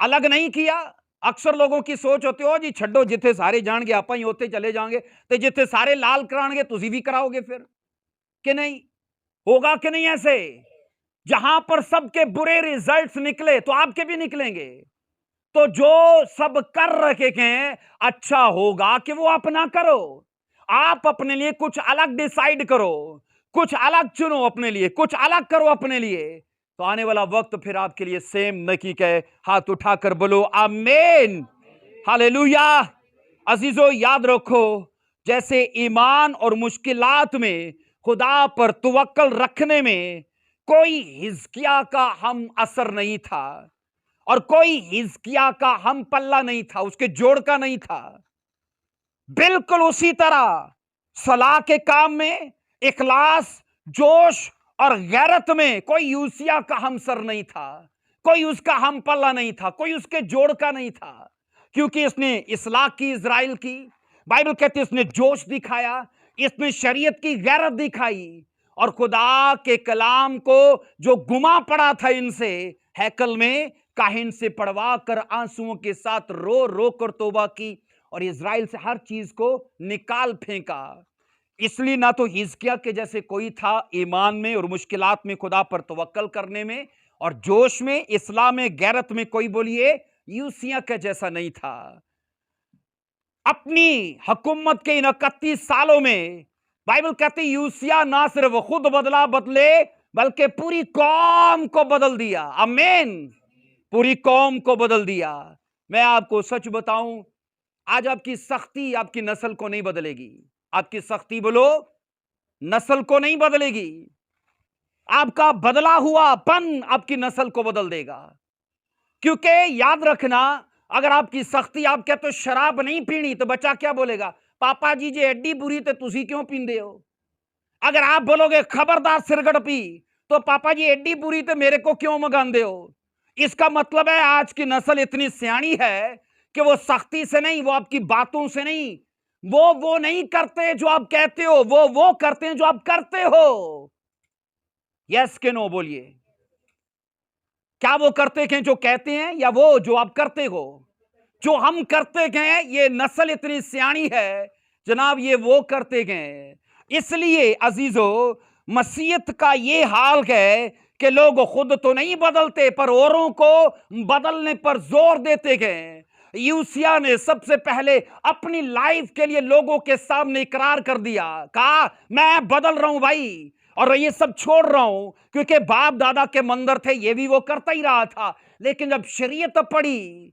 अलग नहीं किया। अक्सर लोगों की सोच होती हो जी, छड्डो जिथे सारे जाएंगे आप ही होते चले जाएंगे, तो जिथे सारे लाल कराएंगे तुझी भी कराओगे फिर कि नहीं? होगा कि नहीं ऐसे? जहां पर सबके बुरे रिजल्ट्स निकले तो आपके भी निकलेंगे। तो जो सब कर रखे हैं, अच्छा होगा कि वो अपना करो। आप अपने लिए कुछ अलग डिसाइड करो, कुछ अलग चुनो अपने लिए, कुछ अलग करो अपने लिए, तो आने वाला वक्त फिर आपके लिए सेम नकी के। हाथ उठाकर बोलो आमीन, हालेलुया। अजीजों, याद रखो, जैसे ईमान और मुश्किलात में खुदा पर तवक्कल रखने में कोई हिजकिया का हम असर नहीं था और कोई हिजकिया का हम पल्ला नहीं था, उसके जोड़ का नहीं था। बिल्कुल उसी तरह सलाह के काम में इखलास, जोश और गैरत में कोई यूसिया का हमसर नहीं था, कोई उसका हम पल्ला नहीं था, कोई उसके जोड़ का नहीं था, क्योंकि इसने इस्लाह की, इजराइल की। बाइबल कहती है इसने जोश दिखाया, इसने शरीयत की गैरत दिखाई और खुदा के कलाम को जो गुमा पड़ा था इनसे, हैकल में काहिन से पढ़वा कर आंसुओं के साथ रो रो कर तौबा की और इजराइल से हर चीज को निकाल फेंका। इसलिए ना तो हिजकिया के जैसे कोई था ईमान में और मुश्किलात में खुदा पर तवक्कल करने में, और जोश में, इस्लाम में, गैरत में कोई बोलिए यूसिया के जैसा नहीं था। अपनी हुकूमत के इन 31 सालों में बाइबल कहती यूसिया ना सिर्फ खुद बदला बदले बल्कि पूरी कौम को बदल दिया। आमीन, पूरी कौम को बदल दिया। मैं आपको सच बताऊं, आज आपकी सख्ती आपकी नस्ल को नहीं बदलेगी। आपकी सख्ती बोलो नस्ल को नहीं बदलेगी। आपका बदला हुआ पन आपकी नस्ल को बदल देगा। क्योंकि याद रखना, अगर आपकी सख्ती, आप कहते हो शराब नहीं पीनी, तो बच्चा क्या बोलेगा? पापा जी जे एड्डी बुरी तो तुसी क्यों पींदे हो? अगर आप बोलोगे खबरदार सिरगट पी, तो पापा जी एड्डी बुरी तो मेरे को क्यों मंगांदे हो? इसका मतलब है आज की नस्ल इतनी सियानी है कि वो सख्ती से नहीं, वो आपकी बातों से नहीं, वो नहीं करते जो आप कहते हो, वो करते हैं जो आप करते हो। यस के नो बोलिए, क्या वो करते हैं जो कहते हैं या वो जो आप करते हो? जो हम करते गए, ये नस्ल इतनी सियानी है जनाब, ये वो करते गए। इसलिए अजीजों, मसीहत का ये हाल है कि लोग खुद तो नहीं बदलते पर औरों को बदलने पर जोर देते गए। यूसिया ने सबसे पहले अपनी लाइफ के लिए लोगों के सामने इकरार कर दिया, कहा मैं बदल रहा हूं भाई और ये सब छोड़ रहा हूं, क्योंकि बाप दादा के मंदिर थे, ये भी वो करता ही रहा था। लेकिन जब शरीयत पड़ी,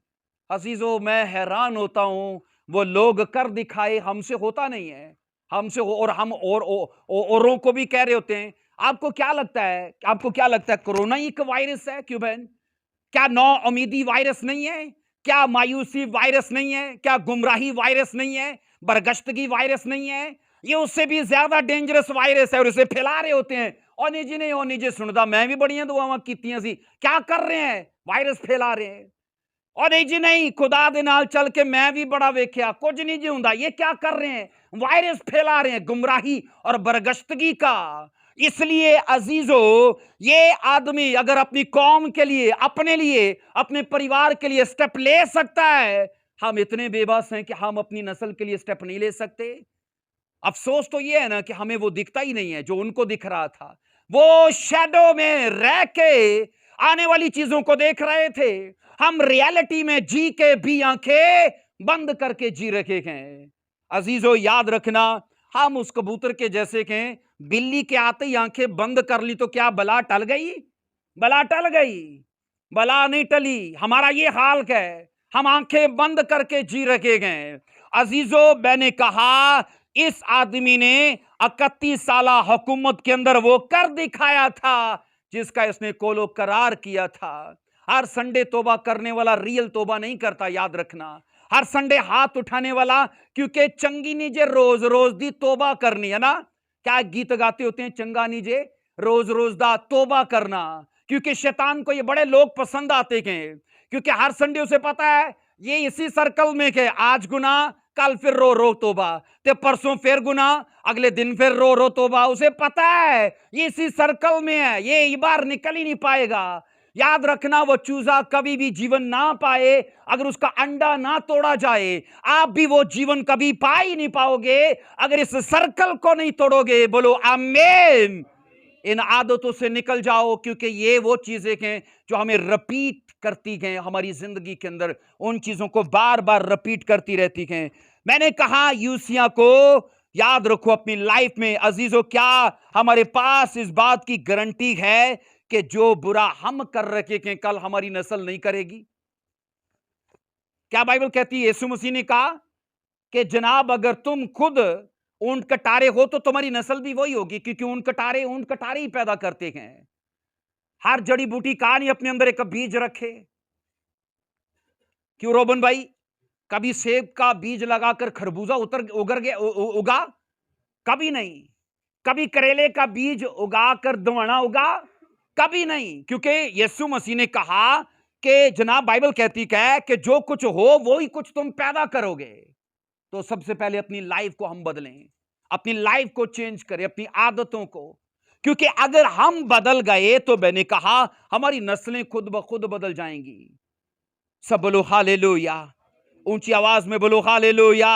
अजीजों, मैं हैरान होता हूं, वो लोग कर दिखाए, हमसे होता नहीं है, हमसे हो, और हम औरों को भी कह रहे होते हैं। आपको क्या लगता है, आपको क्या लगता है कोरोना ही एक वायरस है? क्यों बहन, क्या नौ उम्मीदी वायरस नहीं है? क्या मायूसी वायरस नहीं है? क्या गुमराही वायरस नहीं है? बरगश्तगी वायरस नहीं है? ये उससे भी ज्यादा डेंजरस वायरस है और इसे फैला रहे होते हैं। और निजी नहीं, और निजी सुनता, मैं भी बड़ियां दुआवां कीतियां सी, क्या कर रहे हैं? वायरस फैला रहे हैं। और नहीं जी नहीं, खुदा दे नाल चल के मैं भी बड़ा वेख्या, कुछ नहीं जी हुंदा, ये क्या कर रहे हैं? वायरस फैला रहे हैं, गुमराही और बरगश्तगी का। इसलिए अजीजों, ये आदमी अगर अपनी कौम के लिए, अपने लिए, अपने परिवार के लिए स्टेप ले सकता है, हम इतने बेबस हैं कि हम अपनी नस्ल के लिए स्टेप नहीं ले सकते। अफसोस तो ये है ना कि हमें वो दिखता ही नहीं है जो उनको दिख रहा था। वो शैडो में रह के आने वाली चीजों को देख रहे थे, हम रियलिटी में जी के भी आंखें बंद करके जी रखे हैं। अजीजों, याद रखना, हम उस कबूतर के जैसे के, बिल्ली के आते ही आंखें बंद कर ली तो क्या बला टल गई? बला टल गई? बला नहीं टली। हमारा ये हाल है, हम आंखें बंद करके जी रखे गए। अजीजों, मैंने कहा इस आदमी ने 31 साला हुकूमत के अंदर वो कर दिखाया था जिसका इसने कोलो करार किया था। हर संडे तोबा करने वाला रियल तोबा नहीं करता, याद रखना। हर संडे हाथ उठाने वाला, क्योंकि चंगी नीजे रोज रोज दी तोबा करनी है ना। क्या गीत गाते होते हैं, चंगा नीजे रोज रोज दा तोबा करना। क्योंकि शैतान को ये बड़े लोग पसंद आते हैं, क्योंकि हर संडे उसे पता है ये इसी सर्कल में के आज गुना, कल फिर रो रो तोबा, ते परसों फिर गुना, अगले दिन फिर रो रो तोबा। उसे पता है ये इसी सर्कल में है, ये बार निकल ही नहीं पाएगा। याद रखना, वो चूजा कभी भी जीवन ना पाए अगर उसका अंडा ना तोड़ा जाए। आप भी वो जीवन कभी पा ही नहीं पाओगे अगर इस सर्कल को नहीं तोड़ोगे। बोलो आमीन। इन आदतों से निकल जाओ, क्योंकि ये वो चीजें हैं जो हमें रिपीट करती हैं हमारी जिंदगी के अंदर, उन चीजों को बार बार रिपीट करती रहती हैं। मैंने कहा यूसिया को याद रखो अपनी लाइफ में। अजीजों, क्या हमारे पास इस बात की गारंटी है कि जो बुरा हम कर रखे हैं कल हमारी नस्ल नहीं करेगी? क्या बाइबल कहती है? यीशु मसीह ने कहा कि जनाब अगर तुम खुद ऊंट कटारे हो तो तुम्हारी नस्ल भी वही होगी, क्योंकि ऊंट कटारे ही पैदा करते हैं। हर जड़ी बूटी का नहीं अपने अंदर एक बीज रखे। क्यों रोबन भाई? कभी सेब का बीज लगाकर खरबूजा उगा? कभी नहीं। कभी करेले का बीज उगाकर दवाना उगा? कभी नहीं। क्योंकि यीशु मसीह ने कहा कि जनाब बाइबल कहती है कि जो कुछ हो वो ही कुछ तुम पैदा करोगे। तो सबसे पहले अपनी लाइफ को हम बदलें, अपनी लाइफ को चेंज करें, अपनी आदतों को। क्योंकि अगर हम बदल गए तो मैंने कहा हमारी नस्लें खुद ब खुद बदल जाएंगी। सब बोलो हालेलुया, ऊंची आवाज में बोलो हालेलुया।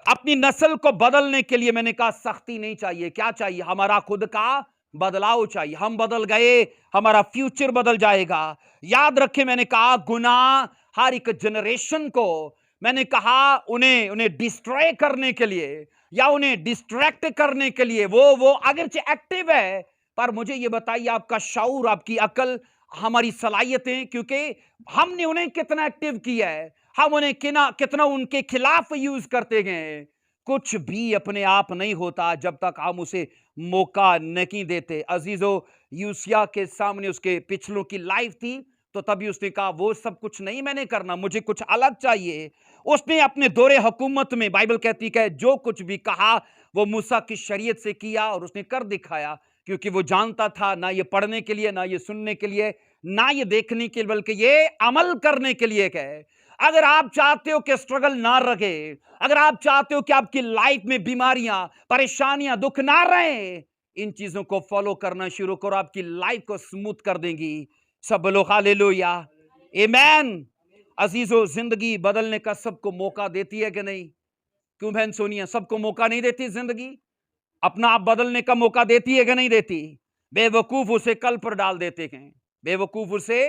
अपनी नस्ल को बदलने के लिए मैंने कहा सख्ती नहीं चाहिए। क्या चाहिए? हमारा खुद का बदलाव चाहिए। हम बदल गए, हमारा फ्यूचर बदल जाएगा। याद रखें, मैंने कहा गुनाह हर एक जनरेशन को, मैंने कहा उन्हें डिस्ट्रॉय करने के लिए या उन्हें डिस्ट्रैक्ट करने के लिए वो अगरचे एक्टिव है, पर मुझे ये बताइए आपका शऊर, आपकी अकल, हमारी सलाहियतें, क्योंकि हमने उन्हें कितना एक्टिव किया है, हम उन्हें कितना उनके खिलाफ यूज करते गए। कुछ भी अपने आप नहीं होता जब तक हम उसे मौका नहीं देते। अजीजों, यूसिया के सामने उसके पिछलों की लाइफ थी, तो तभी उसने कहा वो सब कुछ नहीं मैंने करना, मुझे कुछ अलग चाहिए। उसने अपने दौरे हुकूमत में, बाइबल कहती है, जो कुछ भी कहा वो मूसा की शरीयत से किया और उसने कर दिखाया। क्योंकि वो जानता था ना ये पढ़ने के लिए, ना ये सुनने के लिए, ना ये देखने के लिए, बल्कि ये अमल करने के लिए है। अगर आप चाहते हो कि स्ट्रगल ना रहे, अगर आप चाहते हो कि आपकी लाइफ में बीमारियां, परेशानियां, दुख ना रहे, इन चीजों को फॉलो करना शुरू करो, आपकी लाइफ को स्मूथ कर देंगी। सब बोलो हालेलुया, आमीन। अजीजों, जिंदगी बदलने का सबको मौका देती है कि नहीं? क्यों बहन सोनिया, सबको मौका नहीं देती जिंदगी? अपना आप बदलने का मौका देती है कि नहीं देती? बेवकूफ उसे कल पर डाल देते हैं, बेवकूफ उसे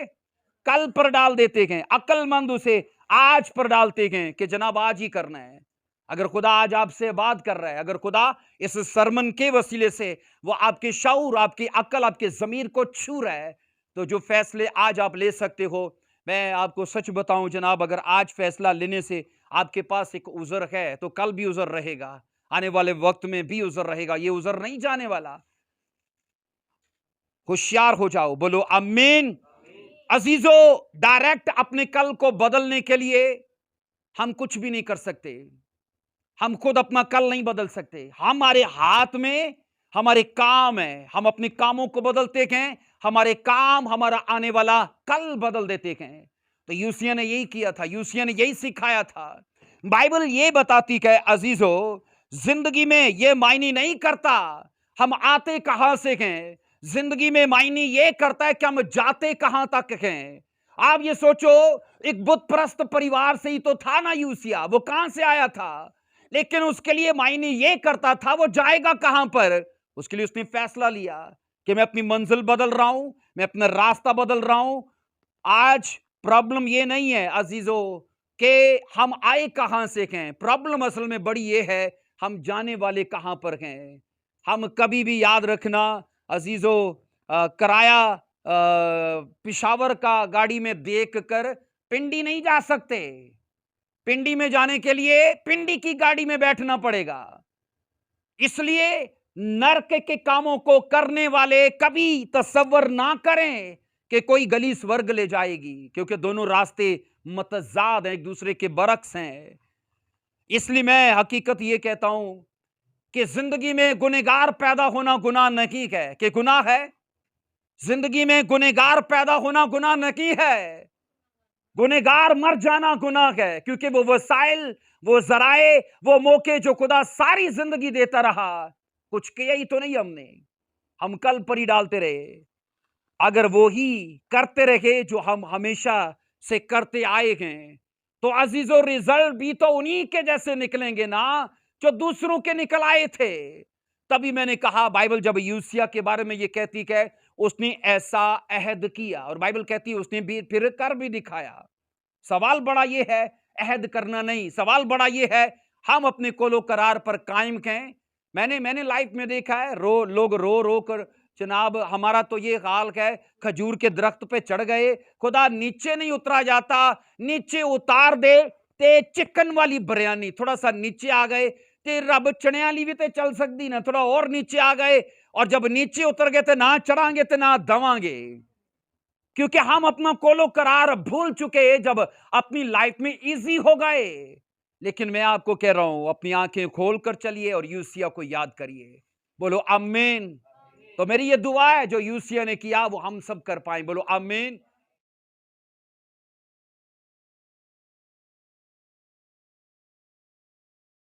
कल पर डाल देते हैं, अक्लमंद उसे आज पर डालते हैं कि जनाब आज ही करना है। अगर खुदा आज आपसे बात कर रहा है, अगर खुदा इस सरमन के वसीले से वो आपके शऊर, आपकी अकल, आपके जमीर को छू रहा है, तो जो फैसले आज आप ले सकते हो, मैं आपको सच बताऊं जनाब, अगर आज फैसला लेने से आपके पास एक उज़र है तो कल भी उज़र रहेगा, आने वाले वक्त में भी उज़र रहेगा, ये उज़र नहीं जाने वाला। होशियार हो जाओ, बोलो आमीन। अजीजों, डायरेक्ट अपने कल को बदलने के लिए हम कुछ भी नहीं कर सकते। हम खुद अपना कल नहीं बदल सकते। हमारे हाथ में हमारे काम है, हम अपने कामों को बदलते हैं, हमारे काम हमारा आने वाला कल बदल देते हैं। तो यूसिया ने यही किया था, यूसिया ने यही सिखाया था। बाइबल ये बताती है अजीजों, जिंदगी में ये मायने नहीं करता हम आते कहां से हैं, जिंदगी में मायने ये करता है कि हम जाते कहां तक हैं। आप ये सोचो, एक बुत परस्त परिवार से ही तो था ना यूसिया, वो कहां से आया था, लेकिन उसके लिए मायने ये करता था वो जाएगा कहां पर। उसके लिए उसने फैसला लिया कि मैं अपनी मंजिल बदल रहा हूं, मैं अपना रास्ता बदल रहा हूं। आज प्रॉब्लम ये नहीं है अजीजों कि हम आए कहां से हैं, प्रॉब्लम असल में बड़ी ये है हम जाने वाले कहां पर हैं। हम कभी भी याद रखना अजीजों, किराया पिशावर का गाड़ी में देख कर पिंडी नहीं जा सकते। पिंडी में जाने के लिए पिंडी की गाड़ी में बैठना पड़ेगा। इसलिए नरक के कामों को करने वाले कभी तसव्वुर ना करें कि कोई गली स्वर्ग ले जाएगी, क्योंकि दोनों रास्ते मतजाद हैं, एक दूसरे के बरक्स हैं। इसलिए मैं हकीकत यह कहता हूं कि जिंदगी में गुनहगार पैदा होना गुनाह नहीं है। कि गुनाह है? जिंदगी में गुनहगार पैदा होना गुनाह नहीं है। गुनहगार मर जाना गुनाह है, क्योंकि वो वसाइल, वो जराए, वो मौके जो खुदा सारी जिंदगी देता रहा, कुछ किया ही तो नहीं हमने, हम कल पर ही डालते रहे। अगर वो ही करते रहे जो हम हमेशा से करते आए हैं, तो अजीजों रिजल्ट भी तो उन्हीं के जैसे निकलेंगे ना जो दूसरों के निकल आए थे। तभी मैंने कहा बाइबल जब यूसिया के बारे में ये कहती है उसने ऐसा अहद किया, और बाइबल कहती है उसने भी फिर कर भी दिखाया। सवाल बड़ा ये है अहद करना नहीं, सवाल बड़ा ये है हम अपने कोलो करार पर कायम हैं। मैंने लाइफ में देखा है लोग रो रो कर, जनाब हमारा तो ये हाल है, खजूर के दरख्त पे चढ़ गए, खुदा नीचे नहीं उतरा जाता, नीचे उतार दे ते चिकन वाली बिरयानी, थोड़ा सा नीचे आ गए ते रब चने वाली भी ते चल सकती ना, थोड़ा और नीचे आ गए, और जब नीचे उतर गए तो ना चढ़ांगे तो ना दवांगे, क्योंकि हम अपना कोलो करार भूल चुके जब अपनी लाइफ में इजी हो गए। लेकिन मैं आपको कह रहा हूं अपनी आंखें खोलकर चलिए और यूसिया को याद करिए। बोलो आमीन। तो मेरी ये दुआ है जो यूसिया ने किया वो हम सब कर पाए। बोलो आमीन।